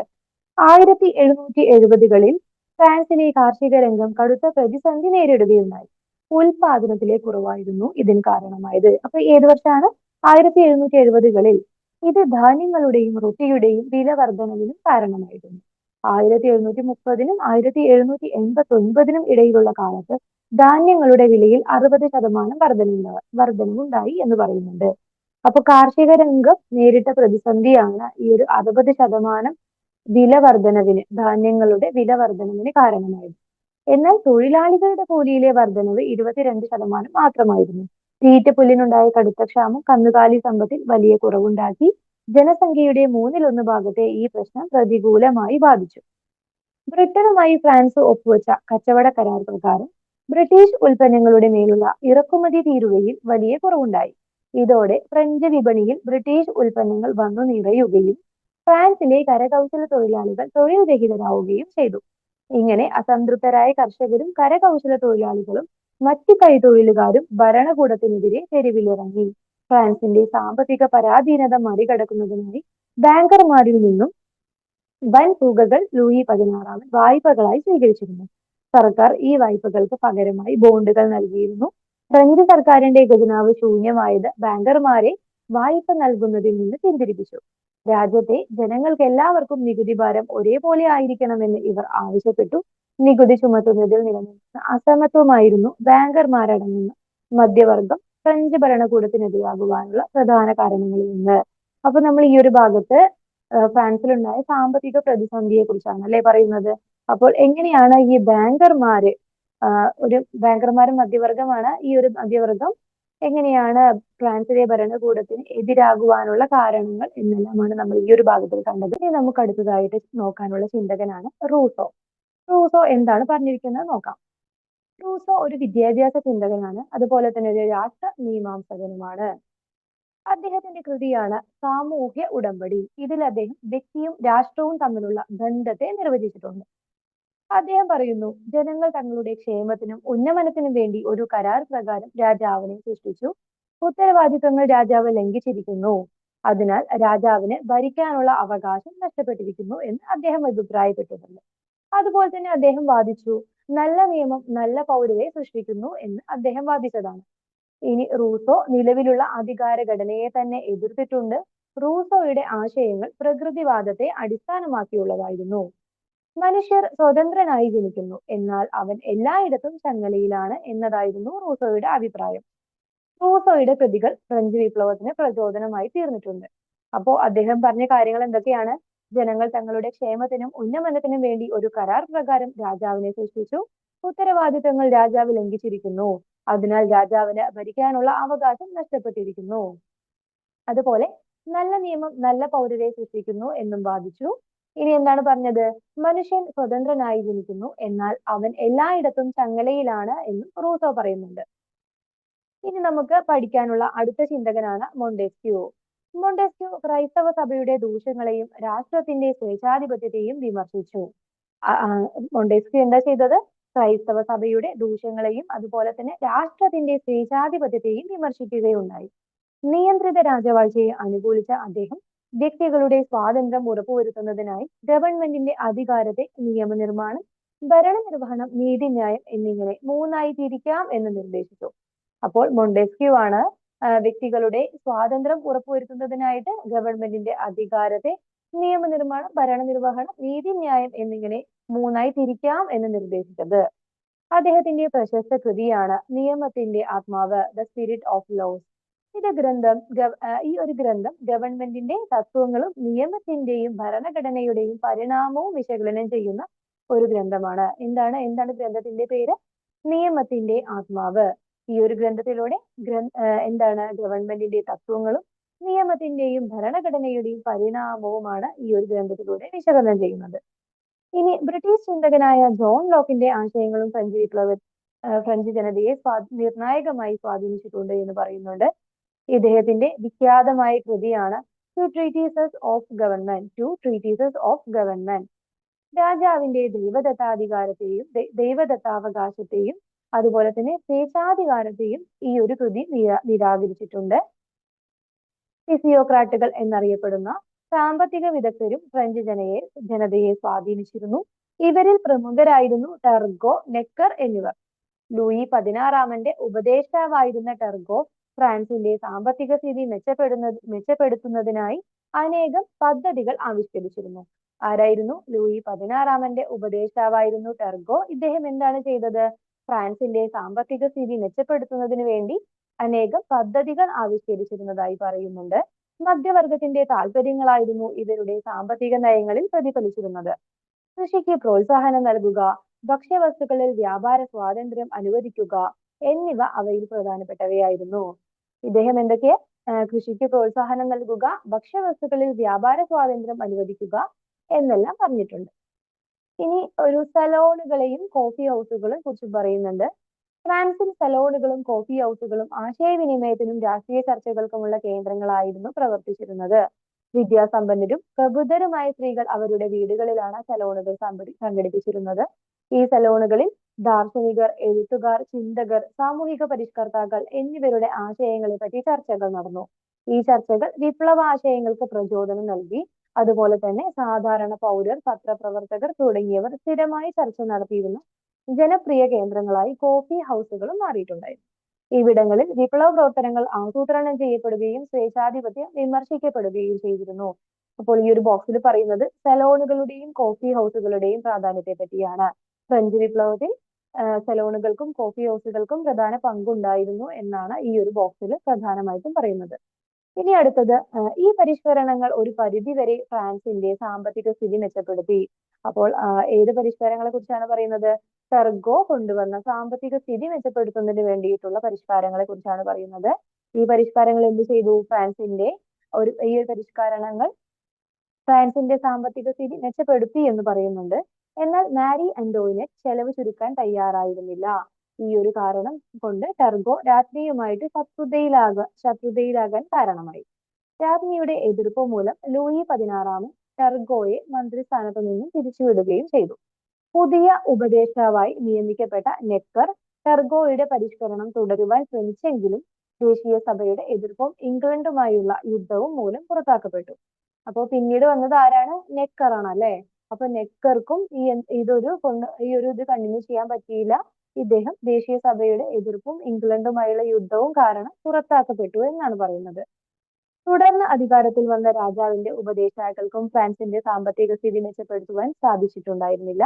1770-കളിൽ ഫ്രാൻസിലെ കാർഷിക രംഗം കടുത്ത പ്രതിസന്ധി നേരിടുകയുണ്ടായി. ഉൽപാദനത്തിലെ കുറവായിരുന്നു ഇതിന് കാരണമായത്. അപ്പൊ ഏത് വർഷമാണ്? 1770-കളിൽ. ഇത് ധാന്യങ്ങളുടെയും റൊട്ടിയുടെയും വില വർധനവിനും കാരണമായിരുന്നു. 1730-നും 1789-നും ഇടയിലുള്ള കാലത്ത് ധാന്യങ്ങളുടെ വിലയിൽ 60% വർധനവുണ്ടായി എന്ന് പറയുന്നുണ്ട്. അപ്പൊ കാർഷിക രംഗം നേരിട്ട പ്രതിസന്ധിയാണ് ഈ ഒരു 60% ധാന്യങ്ങളുടെ വില വർധനവിന് കാരണമായത്. എന്നാൽ തൊഴിലാളികളുടെ കൂലിയിലെ വർധനവ് 22% മാത്രമായിരുന്നു. തീറ്റപ്പുല്ലിനുണ്ടായ കടുത്ത ക്ഷാമം കന്നുകാലി സമ്പത്തിൽ വലിയ കുറവുണ്ടാക്കി. ജനസംഖ്യയുടെ 1/3 ഈ പ്രശ്നം പ്രതികൂലമായി ബാധിച്ചു. ബ്രിട്ടനുമായി ഫ്രാൻസ് ഒപ്പുവെച്ച കച്ചവട കരാർ പ്രകാരം ബ്രിട്ടീഷ് ഉൽപ്പന്നങ്ങളുടെ മേലുള്ള ഇറക്കുമതി തീരുവയിൽ വലിയ കുറവുണ്ടായി. ഇതോടെ ഫ്രഞ്ച് വിപണിയിൽ ബ്രിട്ടീഷ് ഉൽപ്പന്നങ്ങൾ വന്നു നിറയുകയും ഫ്രാൻസിലെ കരകൗശല തൊഴിലാളികൾ തൊഴിൽ രഹിതരാവുകയും ചെയ്തു. ഇങ്ങനെ അസംതൃപ്തരായ കർഷകരും കരകൗശല തൊഴിലാളികളും മറ്റു കൈത്തൊഴിലുകാരും ഭരണകൂടത്തിനെതിരെ തെരുവിലിറങ്ങി. ഫ്രാൻസിന്റെ സാമ്പത്തിക പരാധീനത മറികടക്കുന്നതിനായി ബാങ്കർമാരിൽ നിന്നും വൻ തുകകൾ ലൂയി 16 വായ്പകളായി സ്വീകരിച്ചിരുന്നു. സർക്കാർ ഈ വായ്പകൾക്ക് പകരമായി ബോണ്ടുകൾ നൽകിയിരുന്നു. ഫ്രഞ്ച് സർക്കാരിന്റെ ഖജനാവ് ശൂന്യമായത് ബാങ്കർമാരെ വായ്പ നൽകുന്നതിൽ നിന്ന് പിന്തിരിപ്പിച്ചു. രാജ്യത്തെ ജനങ്ങൾക്ക് എല്ലാവർക്കും നികുതി ഭാരം ഒരേപോലെ ആയിരിക്കണമെന്ന് ഇവർ ആവശ്യപ്പെട്ടു. നികുതി ചുമത്തുന്നതിൽ നിലനിൽക്കുന്ന അസമത്വമായിരുന്നു ബാങ്കർമാരടങ്ങുന്ന മധ്യവർഗം ഫ്രഞ്ച് ഭരണകൂടത്തിനെതിരാകുവാനുള്ള പ്രധാന കാരണങ്ങളിൽ നിന്ന്. അപ്പൊ നമ്മൾ ഈ ഒരു ഭാഗത്ത് ഫ്രാൻസിലുണ്ടായ സാമ്പത്തിക പ്രതിസന്ധിയെ കുറിച്ചാണ് അല്ലെ പറയുന്നത്. അപ്പോൾ എങ്ങനെയാണ് ഈ ബാങ്കർമാര് ഒരു ബാങ്കർമാരും മധ്യവർഗമാണ്. ഈ ഒരു മധ്യവർഗം എങ്ങനെയാണ് ഫ്രാൻസിലെ ഭരണകൂടത്തിന് എതിരാകുവാനുള്ള കാരണങ്ങൾ എന്നെല്ലാമാണ് നമ്മൾ ഈ ഒരു ഭാഗത്തിൽ കണ്ടത്. ഇനി നമുക്ക് അടുത്തതായിട്ട് നോക്കാനുള്ള ചിന്തകനാണ് റൂസോ. റൂസോ എന്താണ് പറഞ്ഞിരിക്കുന്നത് നോക്കാം. റൂസോ ഒരു വിദ്യാഭ്യാസ ചിന്തകനാണ്, അതുപോലെ തന്നെ ഒരു രാഷ്ട്ര മീമാംസകനുമാണ്. അദ്ദേഹത്തിന്റെ കൃതിയാണ് സാമൂഹ്യ ഉടമ്പടി. ഇതിൽ അദ്ദേഹം വ്യക്തിയും രാഷ്ട്രവും തമ്മിലുള്ള ബന്ധത്തെ നിർവചിച്ചിട്ടുണ്ട്. അദ്ദേഹം പറയുന്നു, ജനങ്ങൾ തങ്ങളുടെ ക്ഷേമത്തിനും ഉന്നമനത്തിനും വേണ്ടി ഒരു കരാർ പ്രകാരം രാജാവിനെ സൃഷ്ടിച്ചു. ഉത്തരവാദിത്വങ്ങൾ രാജാവ് ലംഘിച്ചിരിക്കുന്നു. അതിനാൽ രാജാവിന് ഭരിക്കാനുള്ള അവകാശം നഷ്ടപ്പെട്ടിരിക്കുന്നു എന്ന് അദ്ദേഹം അഭിപ്രായപ്പെട്ടിട്ടുണ്ട്. അതുപോലെ തന്നെ അദ്ദേഹം വാദിച്ചു, നല്ല നിയമം നല്ല പൗരരെ സൃഷ്ടിക്കുന്നു എന്ന് അദ്ദേഹം വാദിച്ചതാണ്. ഇനി റൂസോ നിലവിലുള്ള അധികാര ഘടനയെ തന്നെ എതിർത്തിട്ടുണ്ട്. റൂസോയുടെ ആശയങ്ങൾ പ്രകൃതിവാദത്തെ അടിസ്ഥാനമാക്കിയുള്ളതായിരുന്നു. മനുഷ്യർ സ്വതന്ത്രനായി ജനിക്കുന്നു, എന്നാൽ അവൻ എല്ലായിടത്തും ചങ്ങലയിലാണ് എന്നതായിരുന്നു റൂസോയുടെ അഭിപ്രായം. റൂസോയുടെ കൃതികൾ ഫ്രഞ്ച് വിപ്ലവത്തിന് പ്രചോദനമായി തീർന്നിട്ടുണ്ട്. അപ്പോ അദ്ദേഹം പറഞ്ഞ കാര്യങ്ങൾ എന്തൊക്കെയാണ്? ജനങ്ങൾ തങ്ങളുടെ ക്ഷേമത്തിനും ഉന്നമനത്തിനും വേണ്ടി ഒരു കരാർ പ്രകാരം രാജാവിനെ സൃഷ്ടിച്ചു. ഉത്തരവാദിത്തങ്ങൾ രാജാവ് ലംഘിച്ചിരിക്കുന്നു. അതിനാൽ രാജാവിന് ഭരിക്കാനുള്ള അവകാശം നഷ്ടപ്പെട്ടിരിക്കുന്നു. അതുപോലെ നല്ല നിയമം നല്ല പൗരരെ സൃഷ്ടിക്കുന്നു എന്നും വാദിച്ചു. ഇനി എന്താണ് പറഞ്ഞത്? മനുഷ്യൻ സ്വതന്ത്രനായി ജനിക്കുന്നു, എന്നാൽ അവൻ എല്ലായിടത്തും ചങ്ങലയിലാണ് എന്നും റൂസോ പറയുന്നുണ്ട്. ഇനി നമുക്ക് പഠിക്കാനുള്ള അടുത്ത ചിന്തകനാണ് മൊണ്ടേസ്ക്യൂ. മൊണ്ടെസ്ക്യൂ ക്രൈസ്തവ സഭയുടെ ദൂഷ്യങ്ങളെയും രാഷ്ട്രത്തിന്റെ സ്വേച്ഛാധിപത്യത്തെയും വിമർശിച്ചു. മൊണ്ടെസ്ക്യൂ എന്താ ചെയ്തത്? ക്രൈസ്തവ സഭയുടെ ദൂഷ്യങ്ങളെയും അതുപോലെ തന്നെ രാഷ്ട്രത്തിന്റെ സ്വേച്ഛാധിപത്യത്തെയും വിമർശിക്കുകയുണ്ടായി. നിയന്ത്രിത രാജവാഴ്ചയെ അനുകൂലിച്ച അദ്ദേഹം വ്യക്തികളുടെ സ്വാതന്ത്ര്യം ഉറപ്പുവരുത്തുന്നതിനായി ഗവൺമെന്റിന്റെ അധികാരത്തെ നിയമനിർമ്മാണം, ഭരണനിർവഹണം, നീതിന്യായം എന്നിങ്ങനെ മൂന്നായി തിരിക്കാം എന്ന് നിർദ്ദേശിച്ചു. അപ്പോൾ മൊണ്ടെസ്ക്യൂ ആണ് വ്യക്തികളുടെ സ്വാതന്ത്ര്യം ഉറപ്പുവരുത്തുന്നതിനായിട്ട് ഗവൺമെന്റിന്റെ അധികാരത്തെ നിയമനിർമ്മാണം, ഭരണനിർവഹണം, നീതിന്യായം എന്നിങ്ങനെ മൂന്നായി തിരിക്കാം എന്ന് നിർദ്ദേശിച്ചത്. അദ്ദേഹത്തിന്റെ പ്രശസ്ത കൃതിയാണ് നിയമത്തിന്റെ ആത്മാവ്, ദ സ്പിരിറ്റ് ഓഫ് ലോസ്. ഈ ഒരു ഗ്രന്ഥം ഗവൺമെന്റിന്റെ തത്വങ്ങളും നിയമത്തിന്റെയും ഭരണഘടനയുടെയും പരിണാമവും വിശകലനം ചെയ്യുന്ന ഒരു ഗ്രന്ഥമാണ്. എന്താണ് ഗ്രന്ഥത്തിന്റെ പേര്? നിയമത്തിന്റെ ആത്മാവ്. ഈ ഒരു ഗ്രന്ഥത്തിലൂടെ എന്താണ് ഗവൺമെന്റിന്റെ തത്വങ്ങളും നിയമത്തിന്റെയും ഭരണഘടനയുടെയും പരിണാമവുമാണ് ഈ ഒരു ഗ്രന്ഥത്തിലൂടെ വിശകലനം ചെയ്യുന്നത്. ഇനി ബ്രിട്ടീഷ് ചിന്തകനായ ജോൺ ലോക്കിന്റെ ആശയങ്ങളും ഫ്രഞ്ച് ജനതയെ നിർണായകമായി സ്വാധീനിച്ചിട്ടുണ്ട് എന്ന് പറയുന്നുണ്ട്. ഇദ്ദേഹത്തിന്റെ വിഖ്യാതമായ കൃതിയാണ് ടു ട്രീറ്റീസസ് ഓഫ് ഗവൺമെന്റ്. രാജാവിന്റെ ദൈവദത്താവകാശത്തെയും അതുപോലെ തന്നെ സ്വേച്ഛാധികാരത്തെയും ഈ ഒരു കൃതി നിരാകരിച്ചിട്ടുണ്ട്. ഫിസിയോക്രാറ്റുകൾ എന്നറിയപ്പെടുന്ന സാമ്പത്തിക വിദഗ്ധരും ഫ്രഞ്ച് ജനതയെ സ്വാധീനിച്ചിരുന്നു. ഇവരിൽ പ്രമുഖരായിരുന്നു ടെർഗോ, നെക്കർ എന്നിവർ. ലൂയി 16 ഉപദേഷ്ടാവായിരുന്ന ടെർഗോ ഫ്രാൻസിന്റെ സാമ്പത്തിക സ്ഥിതി മെച്ചപ്പെടുത്തുന്നതിനായി അനേകം പദ്ധതികൾ ആവിഷ്കരിച്ചിരുന്നു. ആരായിരുന്നു? ലൂയി 16 ഉപദേഷ്ടാവായിരുന്നു ടെർഗോ. ഇദ്ദേഹം എന്താണ് ചെയ്തത്? ഫ്രാൻസിന്റെ സാമ്പത്തിക സ്ഥിതി മെച്ചപ്പെടുത്തുന്നതിന് വേണ്ടി അനേകം പദ്ധതികൾ ആവിഷ്കരിച്ചിരുന്നതായി പറയുന്നുണ്ട്. മധ്യവർഗത്തിന്റെ താല്പര്യങ്ങളായിരുന്നു ഇവരുടെ സാമ്പത്തിക നയങ്ങളിൽ പ്രതിഫലിച്ചിരുന്നത്. കൃഷിക്ക് പ്രോത്സാഹനം നൽകുക, ഭക്ഷ്യവസ്തുക്കളിൽ വ്യാപാര സ്വാതന്ത്ര്യം അനുവദിക്കുക എന്നിവ അവയിൽ പ്രധാനപ്പെട്ടവയായിരുന്നു. ഇദ്ദേഹം എന്തൊക്കെ? കൃഷിക്ക് പ്രോത്സാഹനം നൽകുക, ഭക്ഷ്യവസ്തുക്കളിൽ വ്യാപാര സ്വാതന്ത്ര്യം അനുവദിക്കുക എന്നെല്ലാം പറഞ്ഞിട്ടുണ്ട്. ഇനി ഒരു സലോണുകളെയും കോഫി ഹൗസുകളെ കുറിച്ച് പറയുന്നുണ്ട്. ഫ്രാൻസിൽ സലോണുകളും കോഫി ഹൗസുകളും ആശയവിനിമയത്തിനും രാഷ്ട്രീയ ചർച്ചകൾക്കുമുള്ള കേന്ദ്രങ്ങളായിരുന്നു പ്രവർത്തിച്ചിരുന്നത്. വിദ്യാസമ്പന്നരും പ്രബുദ്ധരുമായ സ്ത്രീകൾ അവരുടെ വീടുകളിലാണ് സലോണുകൾ സംഘടിപ്പിച്ചിരുന്നത്. ഈ സലോണുകളിൽ ദാർശനികർ, എഴുത്തുകാർ, ചിന്തകർ, സാമൂഹിക പരിഷ്കർത്താക്കൾ എന്നിവരുടെ ആശയങ്ങളെ പറ്റി ചർച്ചകൾ നടന്നു. ഈ ചർച്ചകൾ വിപ്ലവ ആശയങ്ങൾക്ക് പ്രചോദനം നൽകി. അതുപോലെ തന്നെ സാധാരണ പൗരർ, പത്രപ്രവർത്തകർ തുടങ്ങിയവർ സ്ഥിരമായി ചർച്ച നടത്തിയിരുന്ന ജനപ്രിയ കേന്ദ്രങ്ങളായി കോഫി ഹൗസുകളും മാറിയിട്ടുണ്ടായിരുന്നു. ഇവിടങ്ങളിൽ വിപ്ലവ പ്രവർത്തനങ്ങൾ ആസൂത്രണം ചെയ്യപ്പെടുകയും സ്വേച്ഛാധിപത്യം വിമർശിക്കപ്പെടുകയും ചെയ്തിരുന്നു. അപ്പോൾ ഈ ഒരു ബോക്സിൽ പറയുന്നത് സലോണുകളുടെയും കോഫി ഹൗസുകളുടെയും പ്രാധാന്യത്തെ പറ്റിയാണ്. ഫ്രഞ്ച് വിപ്ലവത്തിൽ സലോണുകൾക്കും കോഫി ഹൗസുകൾക്കും പ്രധാന പങ്കുണ്ടായിരുന്നു എന്നാണ് ഈ ഒരു ബോക്സിൽ പ്രധാനമായിട്ടും പറയുന്നത്. ഇനി അടുത്തത്, ഈ പരിഷ്കരണങ്ങൾ ഒരു പരിധി വരെ ഫ്രാൻസിന്റെ സാമ്പത്തിക സ്ഥിതി മെച്ചപ്പെടുത്തി. അപ്പോൾ ഏത് പരിഷ്കാരങ്ങളെ കുറിച്ചാണ് പറയുന്നത്? ടെർഗോ കൊണ്ടുവന്ന സാമ്പത്തിക സ്ഥിതി മെച്ചപ്പെടുത്തുന്നതിന് വേണ്ടിയിട്ടുള്ള പരിഷ്കാരങ്ങളെ കുറിച്ചാണ് പറയുന്നത്. ഈ പരിഷ്കാരങ്ങൾ എന്ത് ചെയ്തു? ഈ പരിഷ്കരണങ്ങൾ ഫ്രാൻസിന്റെ സാമ്പത്തിക സ്ഥിതി മെച്ചപ്പെടുത്തി എന്ന് പറയുന്നുണ്ട്. എന്നാൽ മാരി ആന്റോയിനറ്റ് ചെലവ് ചുരുക്കാൻ തയ്യാറായിരുന്നില്ല. ഈ ഒരു കാരണം കൊണ്ട് ടെർഗോ രാജ്ഞിയുമായിട്ട് ശത്രുതയിലാകാൻ കാരണമായി. രാജ്ഞിയുടെ എതിർപ്പ് മൂലം ലൂയി 16 ടെർഗോയെ മന്ത്രിസ്ഥാനത്തു നിന്നും പിരിച്ചുവിടുകയും ചെയ്തു. പുതിയ ഉപദേഷ്ടാവായി നിയമിക്കപ്പെട്ട നെക്കർ ടെർഗോയുടെ പരിഷ്കരണം തുടരുവാൻ ശ്രമിച്ചെങ്കിലും ദേശീയ സഭയുടെ എതിർപ്പും ഇംഗ്ലണ്ടുമായുള്ള യുദ്ധവും മൂലം പുറത്താക്കപ്പെട്ടു. അപ്പൊ പിന്നീട് വന്നത് ആരാണ്? നെക്കർ ആണ് അല്ലെ. അപ്പൊ നെക്കർക്കും ഈ ഒരു ഇത് കണ്ടിന്യൂ ചെയ്യാൻ പറ്റിയില്ല. ഇദ്ദേഹം ദേശീയ സഭയുടെ എതിർപ്പും ഇംഗ്ലണ്ടുമായുള്ള യുദ്ധവും കാരണം പുറത്താക്കപ്പെട്ടു എന്നാണ് പറയുന്നത്. തുടർന്ന് അധികാരത്തിൽ വന്ന രാജാവിന്റെ ഉപദേഷ്ടാക്കൾക്കും ഫ്രാൻസിന്റെ സാമ്പത്തിക സ്ഥിതി മെച്ചപ്പെടുത്തുവാൻ സാധിച്ചിട്ടുണ്ടായിരുന്നില്ല.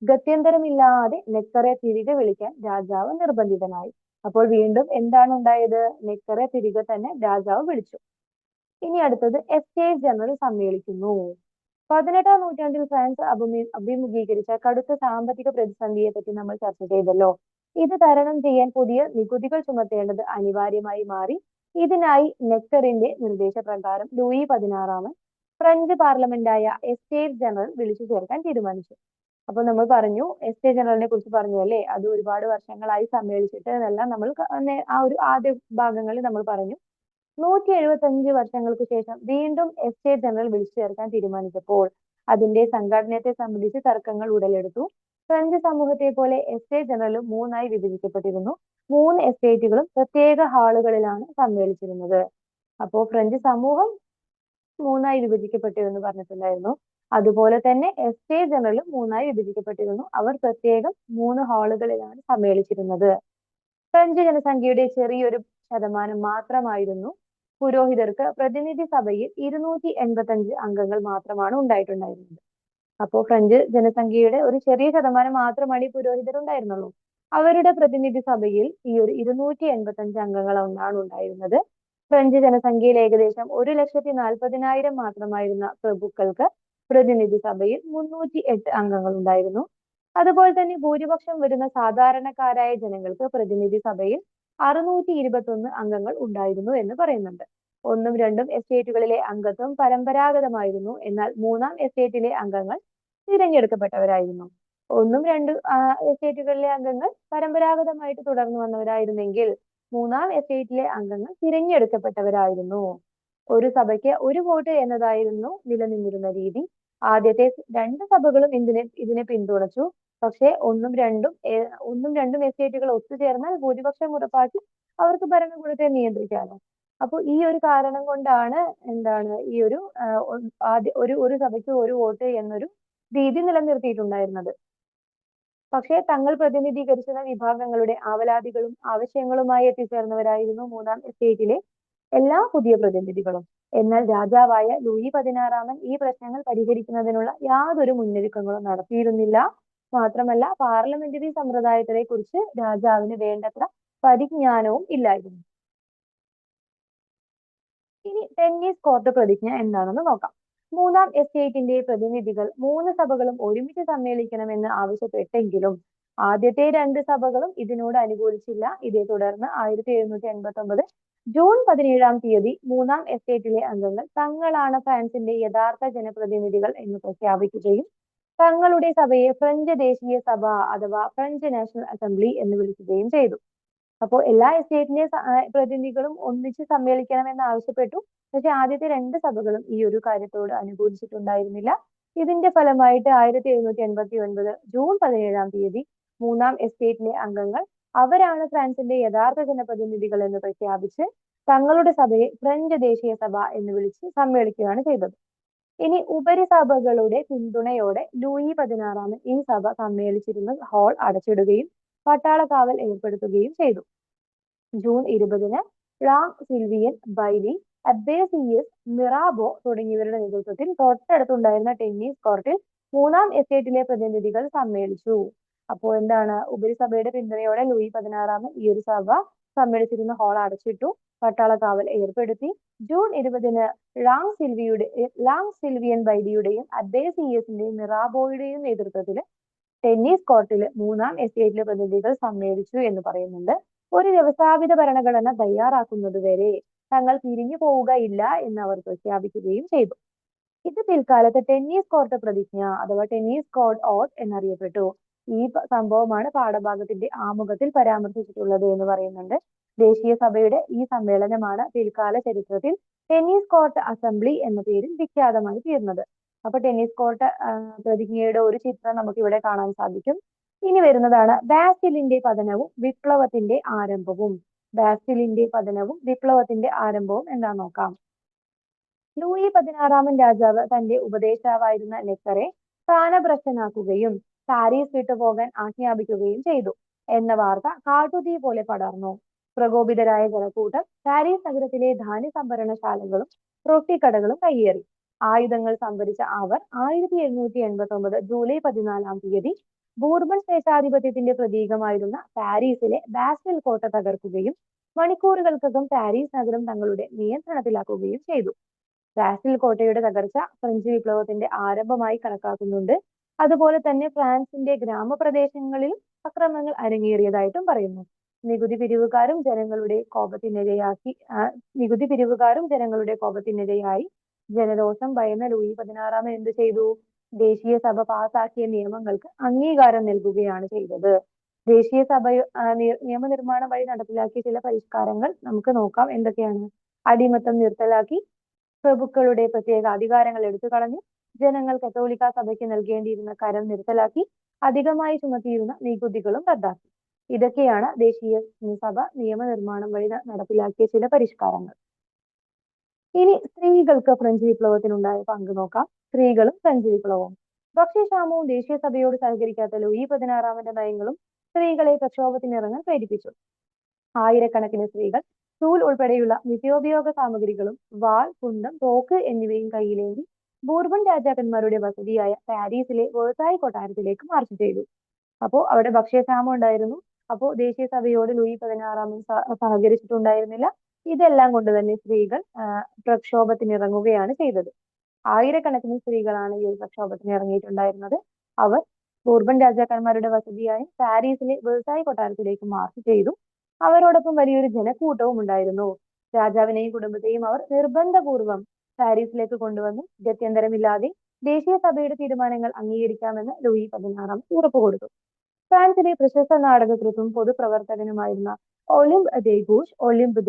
ഗത്യന്തരമില്ലാതെ നെക്കറെ തിരികെ വിളിക്കാൻ രാജാവ് നിർബന്ധിതനായി. അപ്പോൾ വീണ്ടും എന്താണ് ഉണ്ടായത്? നെക്കറെ തിരികെ തന്നെ രാജാവ് വിളിച്ചു. ഇനി അടുത്തത് എസ്റ്റേറ്റ് ജനറൽ സമ്മേളിക്കുന്നു. 18 നൂറ്റാണ്ടിൽ ഫ്രാൻസ് അഭിമുഖീകരിച്ച കടുത്ത സാമ്പത്തിക പ്രതിസന്ധിയെ പറ്റി നമ്മൾ ചർച്ച ചെയ്തല്ലോ. ഇത് തരണം ചെയ്യാൻ പുതിയ നികുതികൾ ചുമത്തേണ്ടത് അനിവാര്യമായി മാറി. ഇതിനായി നെക്കറിന്റെ നിർദ്ദേശപ്രകാരം ലൂയി 16 ഫ്രഞ്ച് പാർലമെന്റായ എസ്റ്റേറ്റ് ജനറൽ വിളിച്ചു ചേർക്കാൻ തീരുമാനിച്ചു. അപ്പൊ നമ്മൾ പറഞ്ഞു, എസ്റ്റേറ്റ് ജനറലിനെ കുറിച്ച് പറഞ്ഞു അല്ലേ, അത് ഒരുപാട് വർഷങ്ങളായി സമ്മേളിച്ചിട്ട് എന്നെല്ലാം നമ്മൾ ആ ഒരു ആദ്യ ഭാഗങ്ങളിൽ നമ്മൾ പറഞ്ഞു. 175 വർഷങ്ങൾക്ക് ശേഷം വീണ്ടും എസ്റ്റേറ്റ് ജനറൽ വിളിച്ചു ചേർക്കാൻ തീരുമാനിച്ചപ്പോൾ അതിന്റെ സംഘടനത്തെ സംബന്ധിച്ച് തർക്കങ്ങൾ ഉടലെടുത്തു. ഫ്രഞ്ച് സമൂഹത്തെ പോലെ എസ്റ്റേറ്റ് ജനറലും മൂന്നായി വിഭജിക്കപ്പെട്ടിരുന്നു. 3 എസ്റ്റേറ്റുകളും പ്രത്യേക ഹാളുകളിലാണ് സമ്മേളിച്ചിരുന്നത്. അപ്പോ ഫ്രഞ്ച് സമൂഹം മൂന്നായി വിഭജിക്കപ്പെട്ടു എന്ന് പറഞ്ഞിട്ടുണ്ടായിരുന്നു. അതുപോലെ തന്നെ എസ്റ്റേറ്റ് ജനറലും മൂന്നായി വിഭജിക്കപ്പെട്ടിരുന്നു. അവർ പ്രത്യേകം 3 ഹാളുകളിലാണ് സമ്മേളിച്ചിരുന്നത്. ഫ്രഞ്ച് ജനസംഖ്യയുടെ ചെറിയൊരു ശതമാനം മാത്രമായിരുന്നു പുരോഹിതർക്ക്. പ്രതിനിധി സഭയിൽ 285 അംഗങ്ങൾ മാത്രമാണ് ഉണ്ടായിട്ടുണ്ടായിരുന്നത്. അപ്പോ ഫ്രഞ്ച് ജനസംഖ്യയുടെ ഒരു ചെറിയ ശതമാനം മാത്രമാണ് ഈ പുരോഹിതർ ഉണ്ടായിരുന്നുള്ളൂ. അവരുടെ പ്രതിനിധി സഭയിൽ ഈ ഒരു 285 അംഗങ്ങളാണ് ഉണ്ടായിരുന്നത്. ഫ്രഞ്ച് ജനസംഖ്യയിൽ ഏകദേശം 1,40,000 മാത്രമായിരുന്ന പ്രഭുക്കൾക്ക് പ്രതിനിധി സഭയിൽ 308 അംഗങ്ങൾ ഉണ്ടായിരുന്നു. അതുപോലെ തന്നെ ഭൂരിപക്ഷം വരുന്ന സാധാരണക്കാരായ ജനങ്ങൾക്ക് പ്രതിനിധി സഭയിൽ 621 അംഗങ്ങൾ ഉണ്ടായിരുന്നു എന്ന് പറയുന്നുണ്ട്. ഒന്നും രണ്ടും എസ്റ്റേറ്റുകളിലെ അംഗത്വം പരമ്പരാഗതമായിരുന്നു. എന്നാൽ മൂന്നാം എസ്റ്റേറ്റിലെ അംഗങ്ങൾ തിരഞ്ഞെടുക്കപ്പെട്ടവരായിരുന്നു. ഒന്നും രണ്ടും എസ്റ്റേറ്റുകളിലെ അംഗങ്ങൾ പരമ്പരാഗതമായിട്ട് തുടർന്നു വന്നവരായിരുന്നെങ്കിൽ മൂന്നാം എസ്റ്റേറ്റിലെ അംഗങ്ങൾ തിരഞ്ഞെടുക്കപ്പെട്ടവരായിരുന്നു. ഒരു സഭയ്ക്ക് ഒരു വോട്ട് എന്നതായിരുന്നു നിലനിന്നിരുന്ന രീതി. ആദ്യത്തെ 2 സഭകളും ഇതിനെ പിന്തുണച്ചു. പക്ഷേ ഒന്നും രണ്ടും എസ്റ്റേറ്റുകൾ ഒത്തുചേർന്നാൽ ഭൂരിപക്ഷം ഉറപ്പാക്കി അവർക്ക് ഭരണകൂടത്തെ നിയന്ത്രിക്കാമോ. അപ്പൊ ഈ ഒരു കാരണം കൊണ്ടാണ് എന്താണ് ഈ ഒരു ഒരു സഭയ്ക്ക് ഒരു വോട്ട് എന്നൊരു രീതി നിലനിർത്തിയിട്ടുണ്ടായിരുന്നത്. പക്ഷേ തങ്ങൾ പ്രതിനിധീകരിക്കുന്ന വിഭാഗങ്ങളുടെ ആവലാതികളും ആവശ്യങ്ങളുമായി എത്തിച്ചേർന്നവരായിരുന്നു മൂന്നാം എസ്റ്റേറ്റിലെ എല്ലാ പുതിയ പ്രതിനിധികളും. എന്നാൽ രാജാവായ ലൂയി 16 ഈ പ്രശ്നങ്ങൾ പരിഹരിക്കുന്നതിനുള്ള യാതൊരു മുന്നൊരുക്കങ്ങളും നടത്തിയിരുന്നില്ല. മാത്രമല്ല പാർലമെന്ററി സമ്പ്രദായത്തെ കുറിച്ച് രാജാവിന് വേണ്ടത്ര പരിജ്ഞാനവും ഇല്ലായിരുന്നു. ഇനി ടെന്നീസ് കോർട്ട് പ്രതിജ്ഞ എന്താണെന്ന് നോക്കാം. മൂന്നാം എസ്റ്റേറ്റിന്റെ പ്രതിനിധികൾ 3 സഭകളും ഒരുമിച്ച് സമ്മേളിക്കണമെന്ന് ആവശ്യപ്പെട്ടെങ്കിലും ആദ്യത്തെ 2 സഭകളും ഇതിനോട് അനുകൂലിച്ചില്ല. ഇതേ തുടർന്ന് 1789 ജൂൺ 17 മൂന്നാം എസ്റ്റേറ്റിലെ അംഗങ്ങൾ തങ്ങളാണ് ഫ്രാൻസിന്റെ യഥാർത്ഥ ജനപ്രതിനിധികൾ എന്ന് പ്രഖ്യാപിക്കുകയും തങ്ങളുടെ സഭയെ ഫ്രഞ്ച് ദേശീയ സഭ അഥവാ ഫ്രഞ്ച് നാഷണൽ അസംബ്ലി എന്ന് വിളിക്കുകയും ചെയ്തു. അപ്പോൾ എല്ലാ എസ്റ്റേറ്റിലെ പ്രതിനിധികളും ഒന്നിച്ച് സമ്മേളിക്കണമെന്ന് ആവശ്യപ്പെട്ടു. പക്ഷെ ആദ്യത്തെ 2 സഭകളും ഈ ഒരു കാര്യത്തോട് അനുകൂലിച്ചിട്ടുണ്ടായിരുന്നില്ല. ഇതിന്റെ ഫലമായിട്ട് 1789 ജൂൺ 17 മൂന്നാം എസ്റ്റേറ്റിലെ അംഗങ്ങൾ അവരാണ് ഫ്രാൻസിന്റെ യഥാർത്ഥ ജനപ്രതിനിധികൾ എന്ന് പ്രഖ്യാപിച്ച് തങ്ങളുടെ സഭയെ ഫ്രഞ്ച് ദേശീയ സഭ എന്ന് വിളിച്ച് സമ്മേളിക്കുകയാണ് ചെയ്തത്. ഇനി ഉപരിസഭകളുടെ പിന്തുണയോടെ ലൂയി 16 ഈ സഭ സമ്മേളിച്ചിരുന്ന ഹാൾ അടച്ചിടുകയും പട്ടാള കാവൽ ഏർപ്പെടുത്തുകയും ചെയ്തു. ജൂൺ 20 റാങ് സിൽവിയൻ ബൈലി, അബ്ബേസിയസ് മിറാബോ തുടങ്ങിയവരുടെ നേതൃത്വത്തിൽ തൊട്ടടുത്തുണ്ടായിരുന്ന ടെന്നീസ് കോർട്ടിൽ മൂന്നാം എസ്റ്റേറ്റിലെ പ്രതിനിധികൾ സമ്മേളിച്ചു. അപ്പോൾ എന്താണ്, ഉപരിസഭയുടെ പിന്തുണയോടെ ലൂയി 16 ഈ ഒരു സഭ സമ്മേളിച്ചിരുന്ന ഹാൾ അടച്ചിട്ടു, പട്ടാള കാവൽ ഏർപ്പെടുത്തി. ജൂൺ 20 റാങ് സിൽവിയൻ ബൈലിയുടെയും അബ്ബേസിയസിന്റെയും മിറാബോയുടെയും നേതൃത്വത്തിൽ ടെന്നീസ് കോർട്ടിൽ മൂന്നാം എസ്റ്റേറ്റിലെ പ്രതിനിധികൾ സമ്മേളിച്ചു എന്ന് പറയുന്നുണ്ട്. ഒരു വ്യവസ്ഥാപിത ഭരണഘടന തയ്യാറാക്കുന്നത് വരെ തങ്ങൾ പിരിഞ്ഞു പോവുകയില്ല എന്ന് അവർ പ്രഖ്യാപിക്കുകയും ചെയ്തു. ഇത് പിൽക്കാലത്ത് ടെന്നീസ് കോർട്ട് പ്രതിജ്ഞ അഥവാ ടെന്നീസ് കോർട്ട് ഓത്ത് എന്നറിയപ്പെട്ടു. ഈ സംഭവമാണ് പാഠഭാഗത്തിന്റെ ആമുഖത്തിൽ പരാമർശിച്ചിട്ടുള്ളത് എന്ന് പറയുന്നുണ്ട്. ദേശീയ സഭയുടെ ഈ സമ്മേളനമാണ് പിൽക്കാല ചരിത്രത്തിൽ ടെന്നീസ് കോർട്ട് അസംബ്ലി എന്ന പേരിൽ വിഖ്യാതമായി തീർന്നത്. അപ്പൊ ടെന്നീസ് കോർട്ട് പ്രതിജ്ഞയുടെ ഒരു ചിത്രം നമുക്ക് ഇവിടെ കാണാൻ സാധിക്കും. ഇനി വരുന്നതാണ് ബാസ്റ്റിലിന്റെ പതനവും വിപ്ലവത്തിന്റെ ആരംഭവും. ബാസ്റ്റിലിന്റെ പതനവും വിപ്ലവത്തിന്റെ ആരംഭവും എന്താന്ന് നോക്കാം. ലൂയി 16 രാജാവ് തന്റെ ഉപദേഷ്ടാവായിരുന്ന നെക്കറെ സ്ഥാനഭ്രഷ്ടനാക്കുകയും പാരീസ് വിട്ടുപോകാൻ ആജ്ഞാപിക്കുകയും ചെയ്തു എന്ന വാർത്ത കാട്ടുതീ പോലെ പടർന്നു. പ്രകോപിതരായ ജനക്കൂട്ടം പാരീസ് നഗരത്തിലെ ധാന്യ സംഭരണശാലകളും റൊട്ടിക്കടകളും കയ്യേറി. ആയുധങ്ങൾ സംഭരിച്ച അവർ 1789 ജൂലൈ 14 ബൂർബൺ സ്വേച്ഛാധിപത്യത്തിന്റെ പ്രതീകമായിരുന്ന പാരീസിലെ ബാസ്റ്റിൽ കോട്ട തകർക്കുകയും മണിക്കൂറുകൾക്കകം പാരീസ് നഗരം തങ്ങളുടെ നിയന്ത്രണത്തിലാക്കുകയും ചെയ്തു. ബാസ്റ്റിൽ കോട്ടയുടെ തകർച്ച ഫ്രഞ്ച് വിപ്ലവത്തിന്റെ ആരംഭമായി കണക്കാക്കുന്നുണ്ട്. അതുപോലെ തന്നെ ഫ്രാൻസിന്റെ ഗ്രാമപ്രദേശങ്ങളിൽ അക്രമങ്ങൾ അരങ്ങേറിയതായിട്ടും പറയുന്നു. നികുതി പിരിവുകാരും ജനങ്ങളുടെ കോപത്തിനിരയായി ജനരോഷം ഭയന്ന ലൂയി 16 എന്ത് ചെയ്തു? ദേശീയ സഭ പാസാക്കിയ നിയമങ്ങൾക്ക് അംഗീകാരം നൽകുകയാണ് ചെയ്തത്. ദേശീയ സഭ നിയമനിർമ്മാണം വഴി നടപ്പിലാക്കിയ ചില പരിഷ്കാരങ്ങൾ നമുക്ക് നോക്കാം എന്തൊക്കെയാണ്. അടിമത്തം നിർത്തലാക്കി, പ്രഭുക്കളുടെ പ്രത്യേക അധികാരങ്ങൾ എടുത്തു കളഞ്ഞു, ജനങ്ങൾ കത്തോലിക്ക സഭയ്ക്ക് നൽകേണ്ടിയിരുന്ന കരം നിർത്തലാക്കി, അധികമായി ചുമത്തിയിരുന്ന നികുതികളും റദ്ദാക്കി. ഇതൊക്കെയാണ് ദേശീയ സഭ നിയമനിർമ്മാണം വഴി നടപ്പിലാക്കിയ ചില പരിഷ്കാരങ്ങൾ. ഇനി സ്ത്രീകൾക്ക് ഫ്രഞ്ച് വിപ്ലവത്തിനുണ്ടായ പങ്ക് നോക്കാം. സ്ത്രീകളും ഫ്രഞ്ച് വിപ്ലവവും. ഭക്ഷ്യക്ഷാമവും ദേശീയ സഭയോട് സഹകരിക്കാത്ത ലൂയി 16 നയങ്ങളും സ്ത്രീകളെ പ്രക്ഷോഭത്തിനിറങ്ങാൻ പ്രേരിപ്പിച്ചു. ആയിരക്കണക്കിന് സ്ത്രീകൾ ചൂൽ ഉൾപ്പെടെയുള്ള നിത്യോപയോഗ സാമഗ്രികളും വാൾ, കുന്തം, തോക്ക് എന്നിവയും കയ്യിലേന്തി ബൂർബൺ രാജാക്കന്മാരുടെ വസതിയായ പാരീസിലെ വേഴ്സായി കൊട്ടാരത്തിലേക്ക് മാർച്ച് ചെയ്തു. അപ്പോൾ അവിടെ ഭക്ഷ്യക്ഷാമം ഉണ്ടായിരുന്നു. അപ്പോൾ ദേശീയ സഭയോട് ലൂയി 16 സഹകരിച്ചിട്ടുണ്ടായിരുന്നില്ല. ഇതെല്ലാം കൊണ്ട് തന്നെ സ്ത്രീകൾ പ്രക്ഷോഭത്തിനിറങ്ങുകയാണ് ചെയ്തത്. ആയിരക്കണക്കിന് സ്ത്രീകളാണ് ഈ ഒരു പ്രക്ഷോഭത്തിന് ഇറങ്ങിയിട്ടുണ്ടായിരുന്നത്. അവർ ബൂർബൺ രാജാക്കന്മാരുടെ വസതിയായ പാരീസിലെ വേഴ്സായി കൊട്ടാരത്തിലേക്ക് മാർച്ച് ചെയ്തു. അവരോടൊപ്പം വലിയൊരു ജനക്കൂട്ടവും ഉണ്ടായിരുന്നു. രാജാവിനെയും കുടുംബത്തെയും അവർ നിർബന്ധപൂർവം പാരീസിലേക്ക് കൊണ്ടുവന്നു. ഗത്യന്തരമില്ലാതെ ദേശീയ സഭയുടെ തീരുമാനങ്ങൾ അംഗീകരിക്കാമെന്ന് ലൂയി 16 ഉറപ്പ് കൊടുത്തു. ഫ്രാൻസിലെ പ്രശസ്ത നാടകകൃത്തും പൊതുപ്രവർത്തകനുമായിരുന്ന ഒലിംപ്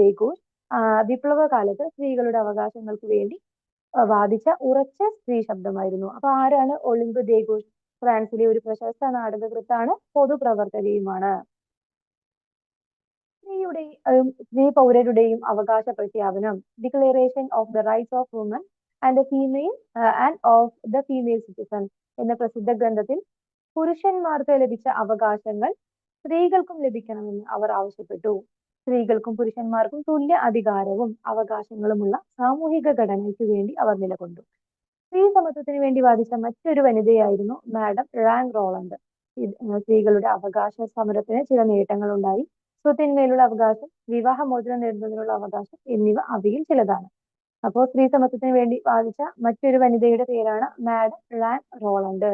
ദേഗൂഷ് വിപ്ലവകാലത്ത് സ്ത്രീകളുടെ അവകാശങ്ങൾക്ക് വേണ്ടി വാദിച്ച ഉറച്ച സ്ത്രീ ശബ്ദമായിരുന്നു. അപ്പൊ ആരാണ് ഒലിംപ് ദേഗൂഷ്? ഫ്രാൻസിലെ ഒരു പ്രശസ്ത നാടകകൃത്താണ്, പൊതുപ്രവർത്തകയുമാണ്. സ്ത്രീ പൗരരുടെയും അവകാശ പ്രഖ്യാപനം, declaration of the rights of woman and of the female citizen എന്ന പ്രസിദ്ധ ഗ്രന്ഥത്തിൽ പുരുഷന്മാർക്ക് ലഭിച്ച അവകാശങ്ങൾ സ്ത്രീകൾക്കും ലഭിക്കണമെന്ന് അവർ ആവശ്യപ്പെട്ടു. സ്ത്രീകൾക്കും പുരുഷന്മാർക്കും തുല്യ അധികാരവും അവകാശങ്ങളുമുള്ള സാമൂഹിക ഘടനയ്ക്ക് വേണ്ടി അവർ നിലകൊണ്ടു. സ്ത്രീ സമത്വത്തിന് വേണ്ടി വാദിച്ച മറ്റൊരു വനിതയായിരുന്നു മാഡം റാങ് റോളണ്ട്. സ്ത്രീകളുടെ അവകാശ സമരത്തിന് ചില നേട്ടങ്ങൾ ഉണ്ടായി. സ്വത്തിന്മേലുള്ള അവകാശം, വിവാഹമോചനം നേടുന്നതിനുള്ള അവകാശം എന്നിവ അവയിൽ ചിലതാണ്. അപ്പോൾ സ്ത്രീ സമത്വത്തിന് വേണ്ടി വാദിച്ച മറ്റൊരു വനിതയുടെ പേരാണ് മാഡം റാങ് റോളണ്ട്.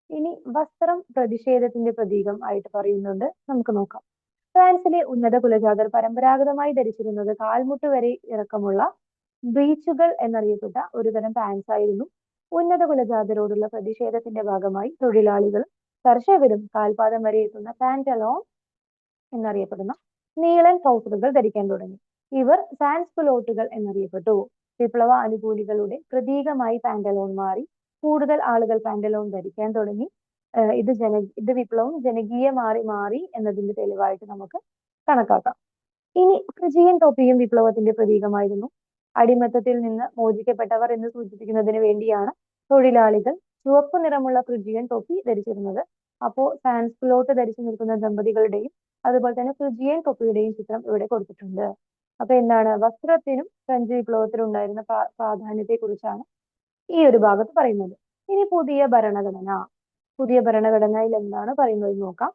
ഇനി വസ്ത്രം പ്രതിഷേധത്തിന്റെ പ്രതീകം ആയിട്ട് പറയുന്നുണ്ട്, നമുക്ക് നോക്കാം. ഫ്രാൻസിലെ ഉന്നത കുലജാതർ പരമ്പരാഗതമായി ധരിച്ചിരുന്നത് കാൽമുട്ട് വരെ ഇറക്കമുള്ള ബ്രീച്ചുകൾ എന്നറിയപ്പെട്ട ഒരുതരം പാൻസ് ആയിരുന്നു. ഉന്നത കുലജാതരോടുള്ള പ്രതിഷേധത്തിന്റെ ഭാഗമായി തൊഴിലാളികളും കർഷകരും കാൽപാദം വരെ എത്തുന്ന പാന്റലോൺ എന്നറിയപ്പെടുന്ന നീളൻ ട്രൗസറുകൾ ധരിക്കാൻ തുടങ്ങി. ഇവർ സാൻസ്കുലോട്ടുകൾ എന്നറിയപ്പെട്ടു. വിപ്ലവ അനുകൂലികളുടെ പ്രതീകമായി പാന്റലോൺ മാറി. കൂടുതൽ ആളുകൾ പാന്റലോൺ ധരിക്കാൻ തുടങ്ങി. ഇത് വിപ്ലവം ജനകീയ മാറി എന്നതിന്റെ തെളിവായിട്ട് നമുക്ക് കണക്കാക്കാം. ഇനി ഫ്രിജിയൻ ടോപ്പിയും വിപ്ലവത്തിന്റെ പ്രതീകമായിരുന്നു. അടിമത്തത്തിൽ നിന്ന് മോചിക്കപ്പെട്ടവർ എന്ന് സൂചിപ്പിക്കുന്നതിന് വേണ്ടിയാണ് തൊഴിലാളികൾ ചുവപ്പ് നിറമുള്ള ഫ്രിജിയൻ ടോപ്പി ധരിച്ചിരുന്നത്. അപ്പോ സാൻസ്കുലോട്ട് ധരിച്ചു നിൽക്കുന്ന ദമ്പതികളുടെയും അതുപോലെ തന്നെ ഫ്രിജിയൻ ടോപ്പിയുടെയും ചിത്രം ഇവിടെ കൊടുത്തിട്ടുണ്ട്. അപ്പൊ എന്താണ്, വസ്ത്രത്തിനും ഫ്രഞ്ച് വിപ്ലവത്തിനും ഉണ്ടായിരുന്ന പ്രാധാന്യത്തെ കുറിച്ചാണ് ഈ ഒരു ഭാഗത്ത് പറയുന്നത്. ഇനി പുതിയ ഭരണഘടനയിൽ എന്താണ് പറയുന്നത് നോക്കാം.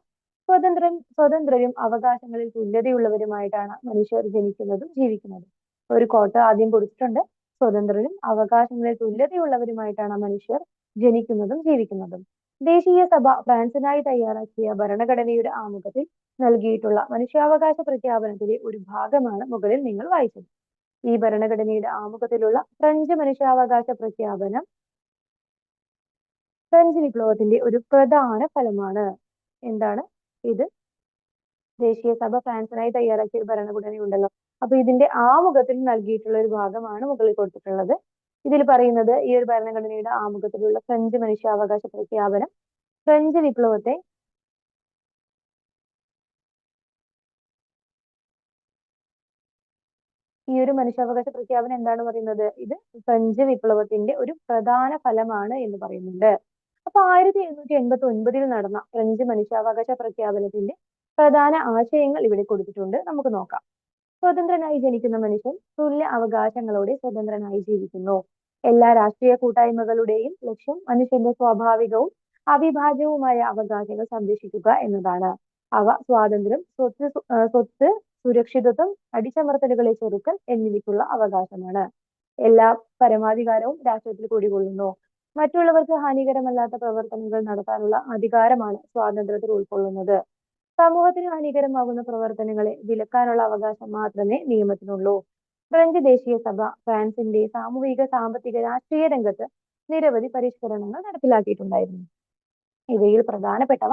സ്വതന്ത്രരും അവകാശങ്ങളിൽ തുല്യതയുള്ളവരുമായിട്ടാണ് മനുഷ്യർ ജനിക്കുന്നതും ജീവിക്കുന്നതും. ഒരു കോട്ട് ആദ്യം കൊടുത്തിട്ടുണ്ട്. സ്വതന്ത്രരും അവകാശങ്ങളിൽ തുല്യതയുള്ളവരുമായിട്ടാണ് മനുഷ്യർ ജനിക്കുന്നതും ജീവിക്കുന്നതും. ദേശീയ സഭ ഫ്രാൻസിനായി തയ്യാറാക്കിയ ഭരണഘടനയുടെ ആമുഖത്തിൽ നൽകിയിട്ടുള്ള മനുഷ്യാവകാശ പ്രഖ്യാപനത്തിലെ ഒരു ഭാഗമാണ് മുകളിൽ നിങ്ങൾ വായിച്ചത്. ഈ ഭരണഘടനയുടെ ആമുഖത്തിലുള്ള ഫ്രഞ്ച് മനുഷ്യാവകാശ പ്രഖ്യാപനം ഫ്രഞ്ച് വിപ്ലവത്തിന്റെ ഒരു പ്രധാന ഫലമാണ്. എന്താണ് ഇത്? ദേശീയ സഭ ഫ്രാൻസിനായി തയ്യാറാക്കിയ ഒരു ഭരണഘടനയുണ്ടല്ലോ, അപ്പൊ ഇതിന്റെ ആമുഖത്തിൽ നൽകിയിട്ടുള്ള ഒരു ഭാഗമാണ് മുകളിൽ കൊടുത്തിട്ടുള്ളത്. ഇതിൽ പറയുന്നത് ഈ ഒരു ഭരണഘടനയുടെ ആമുഖത്തിലുള്ള ഫ്രഞ്ച് മനുഷ്യാവകാശ പ്രഖ്യാപനം ഫ്രഞ്ച് വിപ്ലവത്തെ ഈ ഒരു മനുഷ്യാവകാശ പ്രഖ്യാപനം എന്താണ് പറയുന്നത്? ഇത് ഫ്രഞ്ച് വിപ്ലവത്തിന്റെ ഒരു പ്രധാന ഫലമാണ് എന്ന് പറയുന്നുണ്ട്. അപ്പൊ 1789 നടന്ന ഫ്രഞ്ച് മനുഷ്യാവകാശ പ്രഖ്യാപനത്തിന്റെ പ്രധാന ആശയങ്ങൾ ഇവിടെ കൊടുത്തിട്ടുണ്ട്, നമുക്ക് നോക്കാം. സ്വതന്ത്രനായി ജനിക്കുന്ന മനുഷ്യൻ തുല്യ അവകാശങ്ങളോടെ സ്വതന്ത്രനായി ജീവിക്കുന്നു. എല്ലാ രാഷ്ട്രീയ കൂട്ടായ്മകളുടെയും ലക്ഷ്യം മനുഷ്യന്റെ സ്വാഭാവികവും അവിഭാജ്യവുമായ അവകാശങ്ങൾ സംരക്ഷിക്കുക എന്നതാണ്. അവ സ്വാതന്ത്ര്യം, സ്വത്ത്, സുരക്ഷിതത്വം, അടിച്ചമർത്തലുകളെ ചെറുക്കൽ എന്നിവയ്ക്കുള്ള അവകാശമാണ്. എല്ലാ പരമാധികാരവും രാഷ്ട്രത്തിൽ കുടികൊള്ളുന്നു. മറ്റുള്ളവർക്ക് ഹാനികരമല്ലാത്ത പ്രവർത്തനങ്ങൾ നടത്താനുള്ള അധികാരമാണ് സ്വാതന്ത്ര്യത്തിൽ ഉൾക്കൊള്ളുന്നത്. സമൂഹത്തിന് ഹാനികരമാകുന്ന പ്രവർത്തനങ്ങളെ വിലക്കാനുള്ള അവകാശം മാത്രമേ നിയമത്തിനുള്ളൂ. ഫ്രഞ്ച് ദേശീയ സഭ ഫ്രാൻസിന്റെ സാമൂഹിക, സാമ്പത്തിക, രാഷ്ട്രീയ രംഗത്ത് നിരവധി പരിഷ്കരണങ്ങൾ നടപ്പിലാക്കിയിട്ടുണ്ടായിരുന്നു. ഇവയിൽ പ്രധാനപ്പെട്ടവ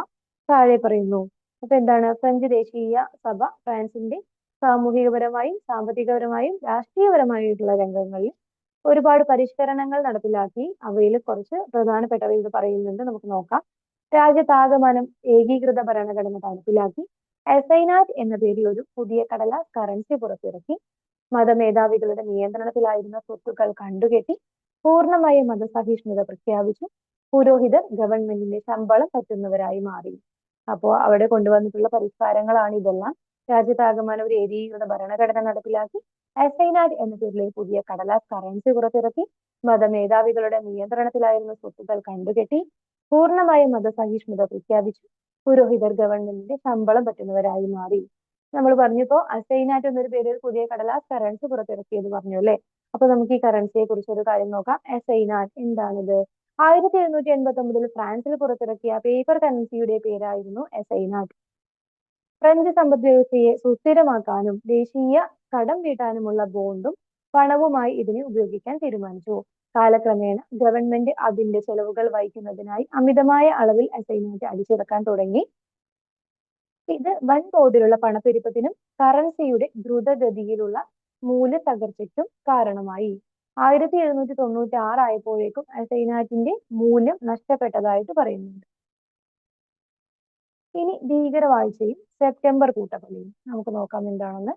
താഴെ പറയുന്നു. അപ്പൊ എന്താണ്? ഫ്രഞ്ച് ദേശീയ സഭ ഫ്രാൻസിന്റെ സാമൂഹികപരമായും സാമ്പത്തികപരമായും രാഷ്ട്രീയപരമായിട്ടുള്ള രംഗങ്ങളിൽ ഒരുപാട് പരിഷ്കരണങ്ങൾ നടപ്പിലാക്കി. അവയിൽ കുറച്ച് പ്രധാനപ്പെട്ടവ ഇത് പറയുന്നുണ്ട്, നമുക്ക് നോക്കാം. രാജ്യത്താകമാനം ഏകീകൃത ഭരണഘടന നടപ്പിലാക്കി. എസൈനാറ്റ് എന്ന പേരിൽ ഒരു പുതിയ കടലാസ് കറൻസി പുറത്തിറക്കി. മതമേധാവികളുടെ നിയന്ത്രണത്തിലായിരുന്ന സ്വത്തുക്കൾ കണ്ടുകെട്ടി. പൂർണ്ണമായ മതസഹിഷ്ണുത പ്രഖ്യാപിച്ചു. പുരോഹിതർ ഗവൺമെന്റിന്റെ ശമ്പളം പറ്റുന്നവരായി മാറി. അപ്പോ അവിടെ കൊണ്ടുവന്നിട്ടുള്ള പരിഷ്കാരങ്ങളാണ് ഇതെല്ലാം. രാജ്യത്താകമാനം ഒരു ഏകീകൃത ഭരണഘടന നടപ്പിലാക്കി. എസൈനാറ്റ് എന്ന പേരിൽ പുതിയ കടലാസ് കറൻസി പുറത്തിറക്കി. മതമേധാവികളുടെ നിയന്ത്രണത്തിലായിരുന്ന സ്വത്തുക്കൾ കണ്ടുകെട്ടി. പൂർണ്ണമായ മതസഹിഷ്ണുത പ്രഖ്യാപിച്ചു. പുരോഹിതർ ഗവൺമെന്റിന്റെ ശമ്പളം പറ്റുന്നവരായി മാറി. നമ്മൾ പറഞ്ഞപ്പോ അസൈനാറ്റ് എന്നൊരു പേരിൽ പുതിയ കടലാസ് കറൻസി പുറത്തിറക്കിയത് പറഞ്ഞു അല്ലെ. അപ്പൊ നമുക്ക് ഈ കറൻസിയെ കുറിച്ച് ഒരു കാര്യം നോക്കാം. എസൈനാറ്റ് എന്താണിത്? 1789 ഫ്രാൻസിൽ പുറത്തിറക്കിയ പേപ്പർ കറൻസിയുടെ പേരായിരുന്നു എസൈനാറ്റ്. ഫ്രഞ്ച് സമ്പദ് വ്യവസ്ഥയെ സുസ്ഥിരമാക്കാനും ദേശീയ കടം വീട്ടാനുമുള്ള ബോണ്ടും പണവുമായി ഇതിനെ ഉപയോഗിക്കാൻ തീരുമാനിച്ചു. കാലക്രമേണ ഗവൺമെന്റ് അതിന്റെ ചെലവുകൾ വഹിക്കുന്നതിനായി അമിതമായ അളവിൽ അസൈനാറ്റ് അടിച്ചിറക്കാൻ തുടങ്ങി. ഇത് വൻതോതിലുള്ള പണപ്പെരുപ്പത്തിനും കറൻസിയുടെ ദ്രുതഗതിയിലുള്ള മൂല്യത്തകർച്ചയ്ക്കും കാരണമായി. 1796 ആയപ്പോഴേക്കും അസൈനാറ്റിന്റെ മൂല്യം നഷ്ടപ്പെട്ടതായിട്ട് പറയുന്നുണ്ട്. ഇനി ഭീകരവാഴ്ചയും സെപ്റ്റംബർ കൂട്ടക്കൊലയും നമുക്ക് നോക്കാം എന്താണെന്ന്.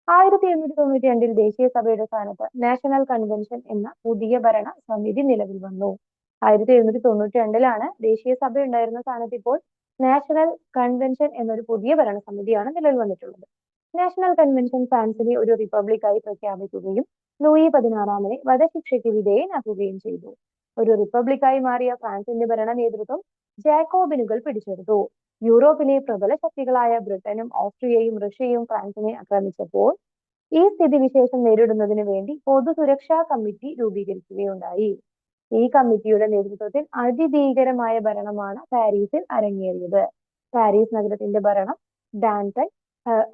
1792 ദേശീയ സഭയുടെ സ്ഥാനത്ത് നാഷണൽ കൺവെൻഷൻ എന്ന പുതിയ ഭരണ സമിതി നിലവിൽ വന്നു. 1792 ദേശീയ സഭ ഉണ്ടായിരുന്ന സ്ഥാനത്ത് ഇപ്പോൾ നാഷണൽ കൺവെൻഷൻ എന്നൊരു പുതിയ ഭരണസമിതിയാണ് നിലവിൽ വന്നിട്ടുള്ളത്. നാഷണൽ കൺവെൻഷൻ ഫ്രാൻസിനെ ഒരു റിപ്പബ്ലിക്കായി പ്രഖ്യാപിക്കുകയും ലൂയി 16 വധശിക്ഷയ്ക്ക് വിധേയനാക്കുകയും ചെയ്തു. ഒരു റിപ്പബ്ലിക്കായി മാറിയ ഫ്രാൻസിന്റെ ഭരണ നേതൃത്വം ജാക്കോബിനുകൾ പിടിച്ചെടുത്തു. യൂറോപ്പിലെ പ്രബല ശക്തികളായ ബ്രിട്ടനും ഓസ്ട്രിയയും റഷ്യയും ഫ്രാൻസിനെ ആക്രമിച്ചപ്പോൾ ഈ സ്ഥിതിവിശേഷം നേരിടുന്നതിന് വേണ്ടി പൊതുസുരക്ഷാ കമ്മിറ്റി രൂപീകരിക്കുകയുണ്ടായി. ഈ കമ്മിറ്റിയുടെ നേതൃത്വത്തിൽ അതിഭീകരമായ ഭരണമാണ് പാരീസിൽ അരങ്ങേറിയത്. പാരീസ് നഗരത്തിന്റെ ഭരണം ഡാൻടൺ,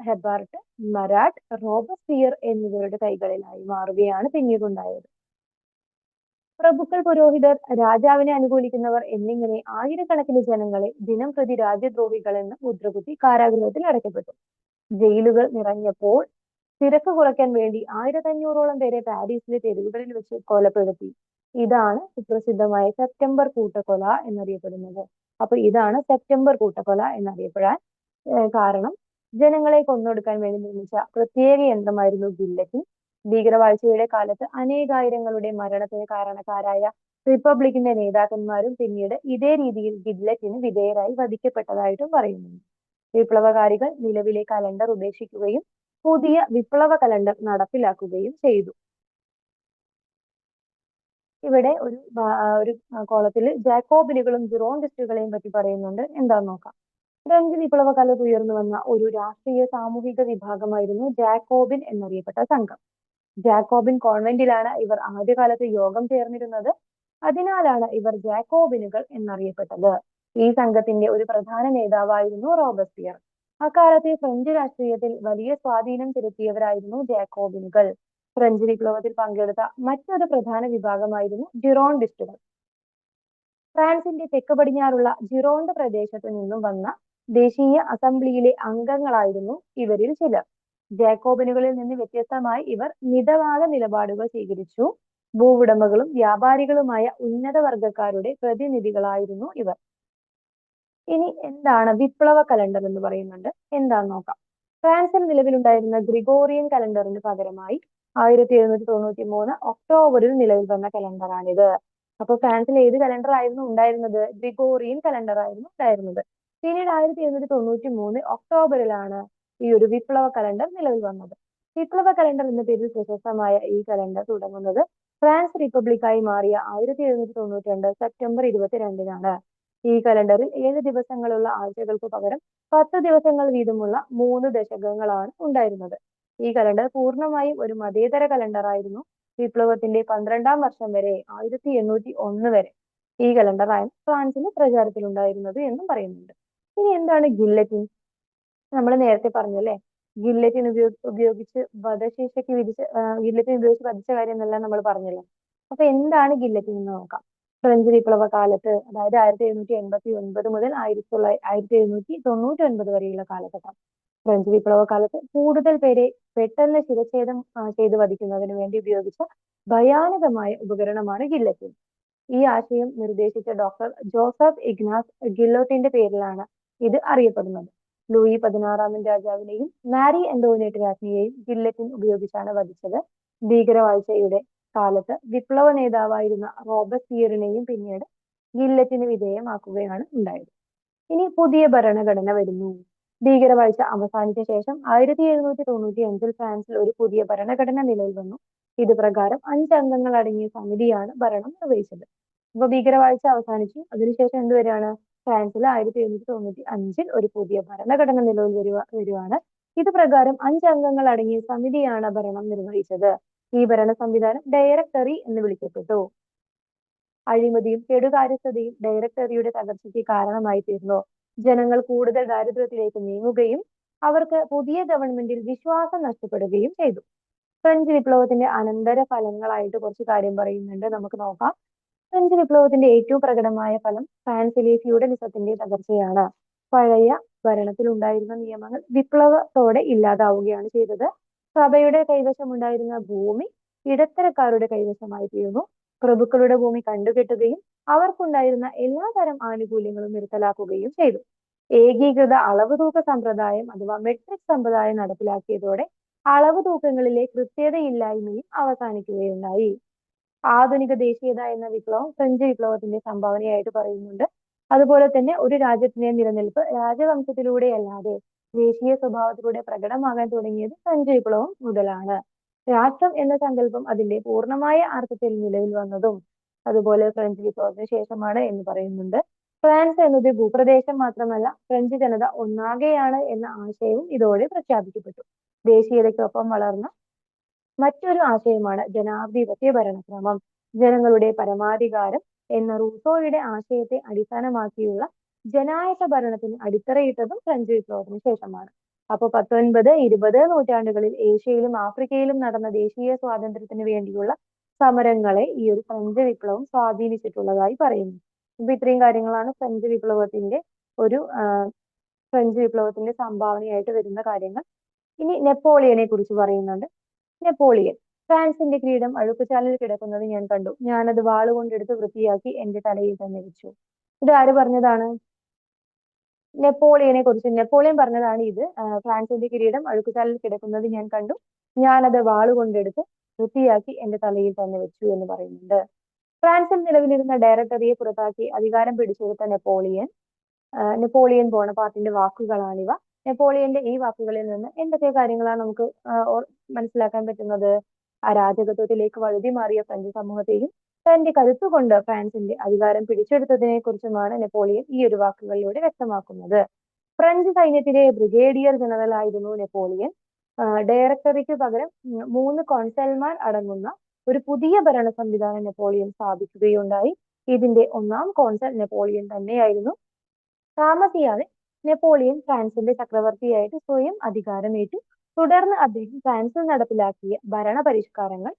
ഹെബാർട്ട്, മരാട്ട്, റോബസ്പിയർ എന്നിവരുടെ കൈകളിലായി മാറുകയാണ് പിന്നീടുണ്ടായത്. പ്രഭുക്കൾ, പുരോഹിതർ, രാജാവിനെ അനുകൂലിക്കുന്നവർ എന്നിങ്ങനെ ആയിരക്കണക്കിന് ജനങ്ങളെ ദിനം പ്രതി രാജ്യദ്രോഹികൾ എന്ന് മുദ്രകുത്തി കാരാഗൃഹത്തിൽ അടയ്ക്കപ്പെട്ടു. ജയിലുകൾ നിറഞ്ഞപ്പോൾ തിരക്ക് കുറയ്ക്കാൻ വേണ്ടി 1500ഓളം പേരെ പാരീസിലെ തെരുവുകളിൽ വെച്ച് കൊലപ്പെടുത്തി. ഇതാണ് സുപ്രസിദ്ധമായ സെപ്റ്റംബർ കൂട്ടക്കൊല എന്നറിയപ്പെടുന്നത്. അപ്പൊ ഇതാണ് സെപ്റ്റംബർ കൂട്ടക്കൊല എന്നറിയപ്പെടാൻ കാരണം ജനങ്ങളെ കൊന്നൊടുക്കാൻ വേണ്ടി നിർമ്മിച്ച പ്രത്യേക യന്ത്രമായിരുന്നു ഗില്ലറ്റിൻ. ഭീകരവാഴ്ചയുടെ കാലത്ത് അനേകായിരങ്ങളുടെ മരണത്തിന് കാരണക്കാരായ റിപ്പബ്ലിക്കിന്റെ നേതാക്കന്മാരും പിന്നീട് ഇതേ രീതിയിൽ ഗില്ലറ്റിന് വിധേയരായി വധിക്കപ്പെട്ടതായിട്ടും പറയുന്നുണ്ട്. വിപ്ലവകാരികൾ നിലവിലെ കലണ്ടർ ഉപേക്ഷിക്കുകയും പുതിയ വിപ്ലവ കലണ്ടർ നടപ്പിലാക്കുകയും ചെയ്തു. ഇവിടെ ഒരു കോളത്തില് ജാക്കോബിനുകളും ജിറോണ്ടിസ്റ്റുകളെയും പറ്റി പറയുന്നുണ്ട്. എന്താന്ന് നോക്കാം. ഫ്രഞ്ച് വിപ്ലവകാലത്ത് ഉയർന്നു വന്ന ഒരു രാഷ്ട്രീയ സാമൂഹിക വിഭാഗമായിരുന്നു ജാക്കോബിൻ എന്നറിയപ്പെട്ട സംഘം. ജാക്കോബിൻ കോൺവെന്റിലാണ് ഇവർ ആദ്യകാലത്ത് യോഗം ചേർന്നിരുന്നത്. അതിനാലാണ് ഇവർ ജാക്കോബിനുകൾ എന്നറിയപ്പെട്ടത്. ഈ സംഘത്തിന്റെ ഒരു പ്രധാന നേതാവായിരുന്നു റോബസ്പിയർ. അക്കാലത്തെ ഫ്രഞ്ച് രാഷ്ട്രീയത്തിൽ വലിയ സ്വാധീനം ചെലുത്തിയവരായിരുന്നു ജാക്കോബിനുകൾ. ഫ്രഞ്ച് വിപ്ലവത്തിൽ പങ്കെടുത്ത മറ്റൊരു പ്രധാന വിഭാഗമായിരുന്നു ജിറോണ്ടിസ്റ്റുകൾ. ഫ്രാൻസിന്റെ തെക്ക് പടിഞ്ഞാറുള്ള ജിറോണ്ട് പ്രദേശത്ത് നിന്നും വന്ന ദേശീയ അസംബ്ലിയിലെ അംഗങ്ങളായിരുന്നു ഇവരിൽ ചിലർ. ജാക്കോബിനുകളിൽ നിന്ന് വ്യത്യസ്തമായി ഇവർ മിതവാദ നിലപാടുകൾ സ്വീകരിച്ചു. ഭൂവുടമകളും വ്യാപാരികളുമായ ഉന്നത വർഗക്കാരുടെ പ്രതിനിധികളായിരുന്നു ഇവർ. ഇനി എന്താണ് വിപ്ലവ കലണ്ടർ എന്ന് പറയുന്നുണ്ട്, എന്താന്ന് നോക്കാം. ഫ്രാൻസിൽ നിലവിലുണ്ടായിരുന്ന ഗ്രിഗോറിയൻ കലണ്ടറിന് പകരമായി 1793 ഒക്ടോബറിൽ നിലവിൽ വന്ന കലണ്ടറാണിത്. അപ്പൊ ഫ്രാൻസിൽ ഏത് കലണ്ടർ ആയിരുന്നു ഉണ്ടായിരുന്നത്? ഗ്രിഗോറിയൻ കലണ്ടർ ആയിരുന്നു ഉണ്ടായിരുന്നത്. പിന്നീട് 1793 ഒക്ടോബറിലാണ് ഈ ഒരു വിപ്ലവ കലണ്ടർ നിലവിൽ വന്നത്. വിപ്ലവ കലണ്ടർ എന്ന പേരിൽ പ്രശസ്തമായ ഈ കലണ്ടർ തുടങ്ങുന്നത് ഫ്രാൻസ് റിപ്പബ്ലിക്കായി മാറിയ 1792 സെപ്റ്റംബർ 22-നാണ്. ഈ കലണ്ടറിൽ 7 ദിവസങ്ങളുള്ള ആഴ്ചകൾക്ക് പകരം 10 ദിവസങ്ങൾ വീതമുള്ള 3 ദശകങ്ങളാണ് ഉണ്ടായിരുന്നത്. ഈ കലണ്ടർ പൂർണ്ണമായും ഒരു മതേതര കലണ്ടറായിരുന്നു. വിപ്ലവത്തിന്റെ 12-ാം വർഷം വരെ 1801 വരെ ഈ കലണ്ടറായിരുന്നു ഫ്രാൻസിൽ പ്രചാരത്തിലുണ്ടായിരുന്നത് എന്നും പറയുന്നുണ്ട്. ഇനി എന്താണ് ഗില്ലറ്റിൻ? നമ്മൾ നേരത്തെ പറഞ്ഞല്ലേ, ഗില്ലറ്റിൻ ഉപയോഗിച്ച് വധശിക്ഷയ്ക്ക് ഗില്ലറ്റിൻ ഉപയോഗിച്ച് വധിച്ച കാര്യം എന്നെല്ലാം നമ്മൾ പറഞ്ഞല്ലോ. അപ്പൊ എന്താണ് ഗില്ലറ്റിൻ എന്ന് നോക്കാം. ഫ്രഞ്ച് വിപ്ലവ കാലത്ത്, അതായത് 1789 മുതൽ 1799 വരെയുള്ള കാലഘട്ടം, ഫ്രഞ്ച് വിപ്ലവ കാലത്ത് കൂടുതൽ പേരെ പെട്ടെന്ന് ശിരച്ഛേദം ചെയ്തു വധിക്കുന്നതിന് വേണ്ടി ഉപയോഗിച്ച ഭയാനകമായ ഉപകരണമാണ് ഗില്ലറ്റിൻ. ഈ ആശയം നിർദ്ദേശിച്ച ഡോക്ടർ ജോസഫ് ഇഗ്നാസ് ഗില്ലോട്ടിന്റെ പേരിലാണ് ഇത് അറിയപ്പെടുന്നത്. ലൂയി 16 രാജാവിനെയും മാരി അന്റോണിയറ്റ് രാജ്ഞിയെയും ഗില്ലറ്റിൻ ഉപയോഗിച്ചാണ് വധിച്ചത്. ഭീകരവാഴ്ചയുടെ കാലത്ത് വിപ്ലവ നേതാവായിരുന്ന റോബസ്പിയറിനെയും പിന്നീട് ഗില്ലറ്റിന് വിധേയമാക്കുകയാണ് ഉണ്ടായത്. ഇനി പുതിയ ഭരണഘടന വരുന്നു. ഭീകരവാഴ്ച അവസാനിച്ച ശേഷം 1795 ഫ്രാൻസിൽ ഒരു പുതിയ ഭരണഘടന നിലവിൽ വന്നു. ഇത് പ്രകാരം 5 അംഗങ്ങൾ അടങ്ങിയ സമിതിയാണ് ഭരണം നിർവഹിച്ചത്. അപ്പൊ ഭീകരവാഴ്ച അവസാനിച്ചു. അതിനുശേഷം എന്ത് വരികയാണ്? ഫ്രാൻസിൽ 1795 ഒരു പുതിയ ഭരണഘടന നിലവിൽ വരുവാണ്. ഇത് പ്രകാരം 5 അംഗങ്ങൾ അടങ്ങിയ സമിതിയാണ് ഭരണം നിർവഹിച്ചത്. ഈ ഭരണ സംവിധാനം ഡയറക്ടറി എന്ന് വിളിക്കപ്പെട്ടു. അഴിമതിയും കെടുകാര്യസ്ഥതയും ഡയറക്ടറിയുടെ തകർച്ചയ്ക്ക് കാരണമായി തീർന്നു. ജനങ്ങൾ കൂടുതൽ ദാരിദ്ര്യത്തിലേക്ക് നീങ്ങുകയും അവർക്ക് പുതിയ ഗവൺമെന്റിൽ വിശ്വാസം നഷ്ടപ്പെടുകയും ചെയ്തു. ഫ്രഞ്ച് വിപ്ലവത്തിന്റെ അനന്തര ഫലങ്ങളായിട്ട് കുറച്ച് കാര്യം പറയുന്നുണ്ട്, നമുക്ക് നോക്കാം. ഫ്രഞ്ച് വിപ്ലവത്തിന്റെ ഏറ്റവും പ്രകടമായ ഫലം ഫ്രാൻസിലെ ഫ്യൂഡലിസത്തിന്റെ തകർച്ചയാണ്. പഴയ ഭരണത്തിൽ ഉണ്ടായിരുന്ന നിയമങ്ങൾ വിപ്ലവത്തോടെ ഇല്ലാതാവുകയാണ് ചെയ്തത്. സഭയുടെ കൈവശമുണ്ടായിരുന്ന ഭൂമി ഇടത്തരക്കാരുടെ കൈവശമായി തീർന്നു. പ്രഭുക്കളുടെ ഭൂമി കണ്ടുകെട്ടുകയും അവർക്കുണ്ടായിരുന്ന എല്ലാതരം ആനുകൂല്യങ്ങളും നിർത്തലാക്കുകയും ചെയ്തു. ഏകീകൃത അളവ് തൂക്ക സമ്പ്രദായം അഥവാ മെട്രിക് സമ്പ്രദായം നടപ്പിലാക്കിയതോടെ അളവ് തൂക്കങ്ങളിലെ കൃത്യതയില്ലായ്മയും അവസാനിക്കുകയുണ്ടായി. ആധുനിക ദേശീയത എന്ന വിപ്ലവം ഫ്രഞ്ച് വിപ്ലവത്തിന്റെ സംഭാവനയായിട്ട് പറയുന്നുണ്ട്. അതുപോലെ തന്നെ ഒരു രാജ്യത്തിന്റെ നിലനിൽപ്പ് രാജവംശത്തിലൂടെയല്ലാതെ ദേശീയ സ്വഭാവത്തിലൂടെ പ്രകടമാകാൻ തുടങ്ങിയത് ഫ്രഞ്ച് വിപ്ലവം മുതലാണ്. രാഷ്ട്രം എന്ന സങ്കല്പം അതിന്റെ പൂർണ്ണമായ അർത്ഥത്തിൽ നിലവിൽ വന്നതും അതുപോലെ ഫ്രഞ്ച് വിപ്ലവത്തിന് ശേഷമാണ് എന്ന് പറയുന്നുണ്ട്. ഫ്രാൻസ് എന്നത് ഭൂപ്രദേശം മാത്രമല്ല, ഫ്രഞ്ച് ജനത ഒന്നാകെയാണ് എന്ന ആശയവും ഇതോടെ പ്രഖ്യാപിക്കപ്പെട്ടു. ദേശീയതയ്ക്കൊപ്പം വളർന്ന മറ്റൊരു ആശയമാണ് ജനാധിപത്യ ഭരണക്രമം. ജനങ്ങളുടെ പരമാധികാരം എന്ന റൂസോയുടെ ആശയത്തെ അടിസ്ഥാനമാക്കിയുള്ള ജനായത്ത ഭരണത്തിന് അടിത്തറയിട്ടതും ഫ്രഞ്ച് വിപ്ലവത്തിന് ശേഷമാണ്. അപ്പൊ 19, 20 നൂറ്റാണ്ടുകളിൽ ഏഷ്യയിലും ആഫ്രിക്കയിലും നടന്ന ദേശീയ സ്വാതന്ത്ര്യത്തിന് വേണ്ടിയുള്ള സമരങ്ങളെ ഈ ഒരു ഫ്രഞ്ച് വിപ്ലവം സ്വാധീനിച്ചിട്ടുള്ളതായി പറയുന്നു. അപ്പൊ ഇത്രയും കാര്യങ്ങളാണ് ഫ്രഞ്ച് വിപ്ലവത്തിന്റെ സംഭാവനയായിട്ട് വരുന്ന കാര്യങ്ങൾ. ഇനി നെപ്പോളിയനെ കുറിച്ച് പറയുന്നുണ്ട്. നെപ്പോളിയൻ: ഫ്രാൻസിന്റെ കിരീടം അഴുക്കുചാലിൽ കിടക്കുന്നത് ഞാൻ കണ്ടു. ഞാനത് വാളുകൊണ്ടെടുത്ത് വൃത്തിയാക്കി എന്റെ തലയിൽ തന്നെ വെച്ചു. ഇത് ആര് പറഞ്ഞതാണ്? നെപ്പോളിയനെ കുറിച്ച് നെപ്പോളിയൻ പറഞ്ഞതാണ് ഇത്. ഫ്രാൻസിന്റെ കിരീടം അഴുക്കുചാലിൽ കിടക്കുന്നത് ഞാൻ കണ്ടു. ഞാനത് വാളുകൊണ്ടെടുത്ത് വൃത്തിയാക്കി എന്റെ തലയിൽ തന്നെ വെച്ചു എന്ന് പറയുന്നുണ്ട്. ഫ്രാൻസിൽ നിലവിലിരുന്ന ഡയറക്ടറിയെ പുറത്താക്കി അധികാരം പിടിച്ചെടുത്ത നെപ്പോളിയൻ ബോണപാർട്ടിന്റെ വാക്കുകളാണിവ. നെപ്പോളിയന്റെ ഈ വാക്കുകളിൽ നിന്ന് എന്തൊക്കെ കാര്യങ്ങളാണ് നമുക്ക് മനസ്സിലാക്കാൻ പറ്റുന്നത്? അരാജകത്വത്തിലേക്ക് വഴുതി മാറിയ ഫ്രഞ്ച് സമൂഹത്തെയും തന്റെ കരുത്തുകൊണ്ട് ഫ്രാൻസിന്റെ അധികാരം പിടിച്ചെടുത്തതിനെ കുറിച്ചുമാണ് നെപ്പോളിയൻ ഈ ഒരു വാക്കുകളിലൂടെ വ്യക്തമാക്കുന്നത്. ഫ്രഞ്ച് സൈന്യത്തിലെ ബ്രിഗേഡിയർ ജനറൽ ആയിരുന്നു നെപ്പോളിയൻ. ഡയറക്ടറിക്ക് പകരം 3 കോൺസൽമാർ അടങ്ങുന്ന ഒരു പുതിയ ഭരണ സംവിധാനം നെപ്പോളിയൻ സ്ഥാപിക്കുകയുണ്ടായി. ഇതിന്റെ 1ാം കോൺസൽ നെപ്പോളിയൻ തന്നെയായിരുന്നു. താമസിയാതെ നെപ്പോളിയൻ ഫ്രാൻസിന്റെ ചക്രവർത്തിയായിട്ട് സ്വയം അധികാരമേറ്റു. തുടർന്ന് അദ്ദേഹം ഫ്രാൻസിൽ നടപ്പിലാക്കിയ ഭരണപരിഷ്കാരങ്ങൾ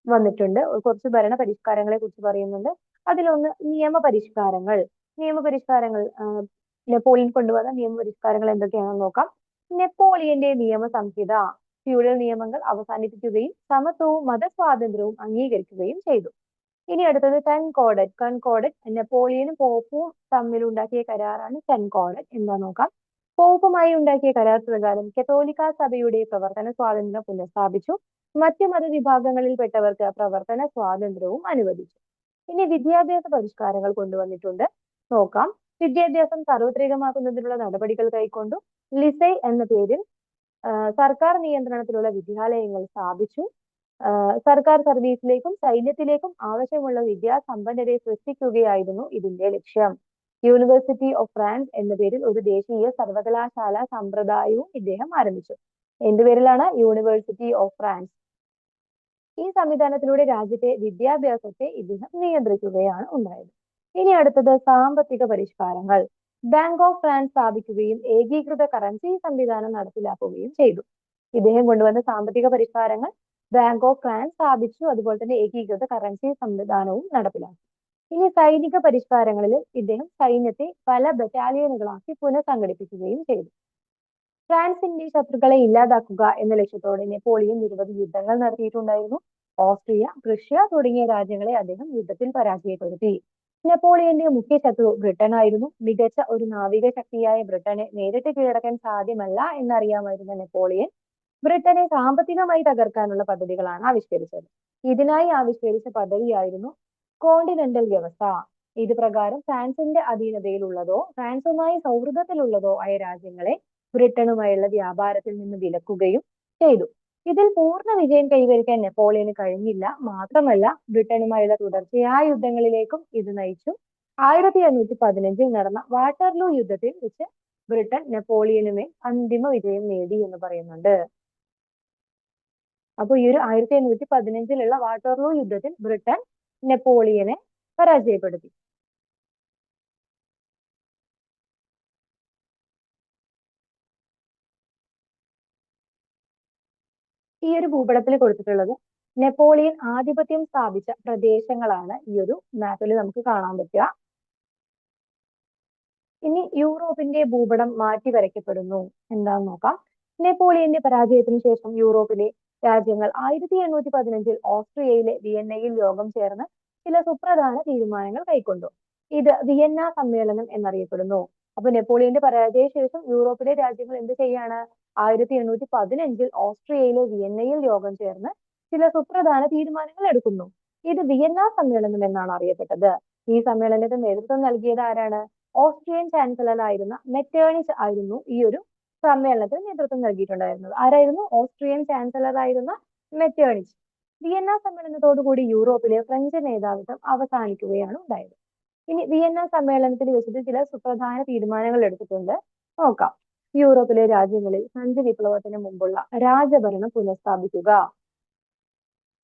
വന്നിട്ടുണ്ട്. കുറച്ച് ഭരണപരിഷ്കാരങ്ങളെ കുറിച്ച് പറയുന്നുണ്ട്. അതിലൊന്ന് നിയമപരിഷ്കാരങ്ങൾ നെപ്പോളിയൻ കൊണ്ടുവന്ന നിയമപരിഷ്കാരങ്ങൾ എന്തൊക്കെയാണെന്ന് നോക്കാം. നെപ്പോളിയന്റെ നിയമസംഹിത ഫ്യൂഡൽ നിയമങ്ങൾ അവസാനിപ്പിക്കുകയും സമത്വവും മതസ്വാതന്ത്ര്യവും അംഗീകരിക്കുകയും ചെയ്തു. ഇനി അടുത്തത് കൺകോർഡറ്റ് നെപ്പോളിയനും പോപ്പും തമ്മിൽ ഉണ്ടാക്കിയ കരാറാണ് കൺകോർഡറ്റ്. എന്താ നോക്കാം. പോപ്പുമായി ഉണ്ടാക്കിയ കരാർ പ്രകാരം കത്തോലിക്ക സഭയുടെ പ്രവർത്തന സ്വാതന്ത്ര്യം പുനഃസ്ഥാപിച്ചു. മറ്റ് മതവിഭാഗങ്ങളിൽപ്പെട്ടവർക്ക് പ്രവർത്തന സ്വാതന്ത്ര്യവും അനുവദിച്ചു. ഇനി വിദ്യാഭ്യാസ പരിഷ്കാരങ്ങൾ കൊണ്ടുവന്നിട്ടുണ്ട്, നോക്കാം. വിദ്യാഭ്യാസം സാർവത്രികമാക്കുന്നതിനുള്ള നടപടികൾ കൈക്കൊണ്ടു. ലിസൈ എന്ന പേരിൽ സർക്കാർ നിയന്ത്രണത്തിലുള്ള വിദ്യാലയങ്ങൾ സ്ഥാപിച്ചു. സർക്കാർ സർവീസിലേക്കും സൈന്യത്തിലേക്കും ആവശ്യമുള്ള വിദ്യാസമ്പന്നരെ സൃഷ്ടിക്കുകയായിരുന്നു ഇതിന്റെ ലക്ഷ്യം. യൂണിവേഴ്സിറ്റി ഓഫ് ഫ്രാൻസ് എന്ന പേരിൽ ഒരു ദേശീയ സർവകലാശാല സമ്പ്രദായവും ഇദ്ദേഹം ആരംഭിച്ചു. എന്ത് പേരിലാണ്? University of France. ഈ സംവിധാനത്തിലൂടെ രാജ്യത്തെ വിദ്യാഭ്യാസത്തെ ഇദ്ദേഹം നിയന്ത്രിക്കുകയാണ് ഉണ്ടായത്. ഇനി അടുത്തത് സാമ്പത്തിക പരിഷ്കാരങ്ങൾ. ബാങ്ക് ഓഫ് ഫ്രാൻസ് സ്ഥാപിക്കുകയും ഏകീകൃത കറൻസി സംവിധാനം നടപ്പിലാക്കുകയും ചെയ്തു. ഇദ്ദേഹം കൊണ്ടുവന്ന സാമ്പത്തിക പരിഷ്കാരങ്ങൾ: ബാങ്ക് ഓഫ് ഫ്രാൻസ് സ്ഥാപിച്ചു, അതുപോലെ തന്നെ ഏകീകൃത കറൻസി സംവിധാനവും നടപ്പിലാക്കി. ഇനി സൈനിക പരിഷ്കാരങ്ങളിൽ ഇദ്ദേഹം സൈന്യത്തെ പല ബറ്റാലിയനുകളാക്കി പുനഃസംഘടിപ്പിക്കുകയും ചെയ്തു. ഫ്രാൻസിന്റെ ശത്രുക്കളെ ഇല്ലാതാക്കുക എന്ന ലക്ഷ്യത്തോടെ നെപ്പോളിയൻ നിരവധി യുദ്ധങ്ങൾ നടത്തിയിട്ടുണ്ടായിരുന്നു. ഓസ്ട്രിയ, പ്രഷ്യ തുടങ്ങിയ രാജ്യങ്ങളെ അദ്ദേഹം യുദ്ധത്തിൽ പരാജയപ്പെടുത്തി. നെപ്പോളിയന്റെ മുഖ്യ ശത്രു ബ്രിട്ടൻ ആയിരുന്നു. മികച്ച ഒരു നാവിക ശക്തിയായ ബ്രിട്ടനെ നേരിട്ട് കീഴടക്കാൻ സാധ്യമല്ല എന്നറിയാമായിരുന്ന നെപ്പോളിയൻ ബ്രിട്ടനെ സാമ്പത്തികമായി തകർക്കാനുള്ള പദ്ധതികളാണ് ആവിഷ്കരിച്ചത്. ഇതിനായി ആവിഷ്കരിച്ച പദ്ധതിയായിരുന്നു കോണ്ടിനെന്റൽ വ്യവസ്ഥ. ഇത് പ്രകാരം ഫ്രാൻസിന്റെ അധീനതയിലുള്ളതോ ഫ്രാൻസുമായി സൗഹൃദത്തിലുള്ളതോ ആയ രാജ്യങ്ങളെ ബ്രിട്ടനുമായുള്ള വ്യാപാരത്തിൽ നിന്ന് വിലക്കുകയും ചെയ്തു. ഇതിൽ പൂർണ്ണ വിജയം കൈവരിക്കാൻ നെപ്പോളിയന് കഴിഞ്ഞില്ല. മാത്രമല്ല ബ്രിട്ടനുമായുള്ള തുടർച്ചയായ യുദ്ധങ്ങളിലേക്കും ഇത് നയിച്ചു. 1815 നടന്ന വാട്ടർലൂ യുദ്ധത്തിൽ വെച്ച് ബ്രിട്ടൻ നെപ്പോളിയനുമേൽ അന്തിമ വിജയം നേടി എന്ന് പറയുന്നുണ്ട്. അപ്പോൾ ഈ ഒരു 1815 വാട്ടർലൂ യുദ്ധത്തിൽ ബ്രിട്ടൻ നെപ്പോളിയനെ പരാജയപ്പെടുത്തി. ഈ ഒരു ഭൂപടത്തിൽ കൊടുത്തിട്ടുള്ളത് നെപ്പോളിയൻ ആധിപത്യം സ്ഥാപിച്ച പ്രദേശങ്ങളാണ് ഈ ഒരു മാപ്പിൽ നമുക്ക് കാണാൻ പറ്റുക. ഇനി യൂറോപ്പിന്റെ ഭൂപടം മാറ്റി വരയ്ക്കപ്പെടുന്നു എന്താന്ന് നോക്കാം. നെപ്പോളിയന്റെ പരാജയത്തിന് ശേഷം യൂറോപ്പിലെ രാജ്യങ്ങൾ 1815 ഓസ്ട്രിയയിലെ വിയന്നയിൽ യോഗം ചേർന്ന് ചില സുപ്രധാന തീരുമാനങ്ങൾ കൈക്കൊണ്ടു. ഇത് വിയന്ന സമ്മേളനം എന്നറിയപ്പെടുന്നു. അപ്പൊ നെപ്പോളിയന്റെ പരാജയ ശേഷം യൂറോപ്പിലെ രാജ്യങ്ങൾ എന്ത് ചെയ്യാണ്? 1815 ഓസ്ട്രിയയിലെ വിയന്നയിൽ യോഗം ചേർന്ന് ചില സുപ്രധാന തീരുമാനങ്ങൾ എടുക്കുന്നു. ഇത് വിയന്ന സമ്മേളനം എന്നാണ് അറിയപ്പെട്ടത്. ഈ സമ്മേളനത്തിന് നേതൃത്വം നൽകിയത് ആരാണ്? ഓസ്ട്രിയൻ ചാൻസലറായിരുന്ന മെറ്റേണിച്ച് ആയിരുന്നു ഈ ഒരു സമ്മേളനത്തിന് നേതൃത്വം നൽകിയിട്ടുണ്ടായിരുന്നത്. ആരായിരുന്നു? ഓസ്ട്രിയൻ ചാൻസലർ ആയിരുന്ന മെറ്റേണിച്ച്. വിയന്ന സമ്മേളനത്തോടുകൂടി യൂറോപ്പിലെ ഫ്രഞ്ച് മേധാവിത്വം അവസാനിക്കുകയാണ് ഉണ്ടായത്. ഇനി വിയന്ന സമ്മേളനത്തിൽ വെച്ചിട്ട് ചില സുപ്രധാന തീരുമാനങ്ങൾ എടുത്തിട്ടുണ്ട്, നോക്കാം. യൂറോപ്പിലെ രാജ്യങ്ങളിൽ ഫ്രഞ്ച് വിപ്ലവത്തിന് മുമ്പുള്ള രാജഭരണം പുനഃസ്ഥാപിക്കുക.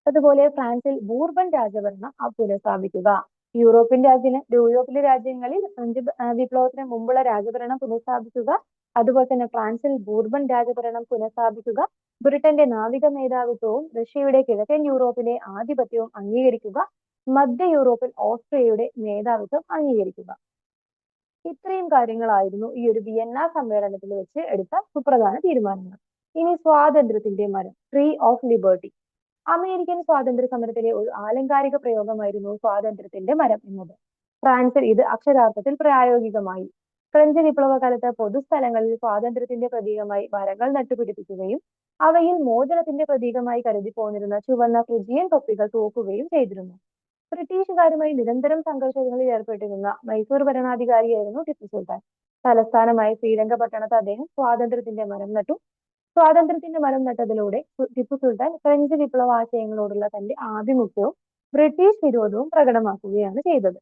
അതുപോലെ ഫ്രാൻസിൽ ബൂർബൻ രാജഭരണം പുനഃസ്ഥാപിക്കുക. യൂറോപ്പിലെ രാജ്യങ്ങളിൽ ഫ്രഞ്ച് വിപ്ലവത്തിന് മുമ്പുള്ള രാജഭരണം പുനഃസ്ഥാപിക്കുക. അതുപോലെ തന്നെ ഫ്രാൻസിൽ ബൂർബൻ രാജഭരണം പുനഃസ്ഥാപിക്കുക. ബ്രിട്ടന്റെ നാവിക മേധാവിത്വവും റഷ്യയുടെ കിഴക്കൻ യൂറോപ്പിലെ ആധിപത്യവും അംഗീകരിക്കുക. മധ്യ യൂറോപ്പിൽ ഓസ്ട്രിയയുടെ മേധാവിത്വം അംഗീകരിക്കുക. ഇത്രയും കാര്യങ്ങളായിരുന്നു ഈ ഒരു വിയന്ന സമ്മേളനത്തിൽ വെച്ച് എടുത്ത സുപ്രധാന തീരുമാനങ്ങൾ. ഇനി സ്വാതന്ത്ര്യത്തിന്റെ മരം, ട്രീ ഓഫ് ലിബർട്ടി. അമേരിക്കൻ സ്വാതന്ത്ര്യ സമരത്തിലെ ഒരു ആലങ്കാരിക പ്രയോഗമായിരുന്നു സ്വാതന്ത്ര്യത്തിന്റെ മരം എന്നത്. ഫ്രാൻസിൽ ഇത് അക്ഷരാർത്ഥത്തിൽ പ്രായോഗികമായി. ഫ്രഞ്ച് വിപ്ലവകാലത്ത് പൊതുസ്ഥലങ്ങളിൽ സ്വാതന്ത്ര്യത്തിന്റെ പ്രതീകമായി മരങ്ങൾ നട്ടുപിടിപ്പിക്കുകയും അവയിൽ മോചനത്തിന്റെ പ്രതീകമായി കരുതി പോന്നിരുന്ന ചുവന്ന ഫ്രിജിയൻ തൊപ്പികൾ തൂക്കുകയും ചെയ്തിരുന്നു. ബ്രിട്ടീഷുകാരുമായി നിരന്തരം സംഘർഷങ്ങളിൽ ഏർപ്പെട്ടിരുന്ന മൈസൂർ ഭരണാധികാരിയായിരുന്നു ടിപ്പു സുൽത്താൻ. തലസ്ഥാനമായ ശ്രീരംഗപട്ടണത്ത് അദ്ദേഹം സ്വാതന്ത്ര്യത്തിന്റെ മരം നട്ടു. സ്വാതന്ത്ര്യത്തിന്റെ മരം നട്ടതിലൂടെ ടിപ്പു സുൽത്താൻ ഫ്രഞ്ച് വിപ്ലവാശയങ്ങളോടുള്ള തന്റെ ആഭിമുഖ്യവും ബ്രിട്ടീഷ് വിരോധവും പ്രകടമാക്കുകയാണ് ചെയ്തത്.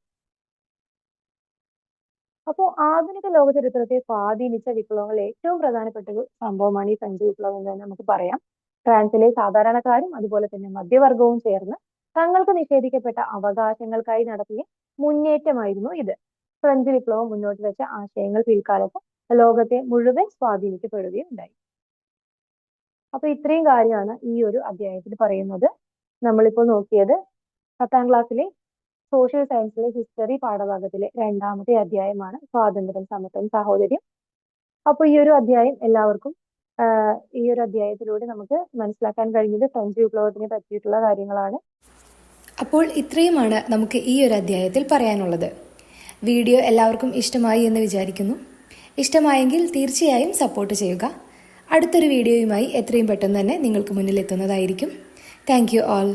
അപ്പോൾ ആധുനിക ലോക ചരിത്രത്തെ സ്വാധീനിച്ച വിപ്ലവങ്ങളിൽ ഏറ്റവും പ്രധാനപ്പെട്ട ഒരു സംഭവമാണ് ഈ ഫ്രഞ്ച് വിപ്ലവം എന്ന് നമുക്ക് പറയാം. ഫ്രാൻസിലെ സാധാരണക്കാരും അതുപോലെ തന്നെ മധ്യവർഗവും ചേർന്ന് തങ്ങൾക്ക് നിഷേധിക്കപ്പെട്ട അവകാശങ്ങൾക്കായി നടത്തിയ മുന്നേറ്റമായിരുന്നു ഇത്. ഫ്രഞ്ച് വിപ്ലവം മുന്നോട്ട് വെച്ച ആശയങ്ങൾ പിൽക്കാലത്ത് ലോകത്തെ മുഴുവൻ സ്വാധീനിക്കപ്പെടുകയുണ്ടായി. അപ്പൊ ഇത്രയും കാര്യമാണ് ഈ ഒരു അധ്യായത്തിൽ പറയുന്നത്. നമ്മളിപ്പോൾ നോക്കിയത് 10ാം ക്ലാസ്സിലെ സോഷ്യൽ സയൻസിലെ ഹിസ്റ്ററി പാഠഭാഗത്തിലെ 2ാമത്തെ അധ്യായമാണ്, സ്വാതന്ത്ര്യം, സമത്വം, സാഹോദര്യം. അപ്പൊ ഈ ഒരു അധ്യായം എല്ലാവർക്കും ഈ ഒരു അധ്യായത്തിലൂടെ നമുക്ക് മനസ്സിലാക്കാൻ കഴിഞ്ഞത് ഫ്രഞ്ച് വിപ്ലവത്തിനെ പറ്റിയിട്ടുള്ള കാര്യങ്ങളാണ്. അപ്പോൾ ഇത്രയുമാണ് നമുക്ക് ഈ ഒരു അധ്യായത്തിൽ പറയാനുള്ളത്. വീഡിയോ എല്ലാവർക്കും ഇഷ്ടമായി എന്ന് വിചാരിക്കുന്നു. ഇഷ്ടമായെങ്കിൽ തീർച്ചയായും സപ്പോർട്ട് ചെയ്യുക. അടുത്തൊരു വീഡിയോയുമായി എത്രയും പെട്ടെന്ന് തന്നെ നിങ്ങൾക്ക് മുന്നിൽ എത്തുന്നതായിരിക്കും. Thank you all.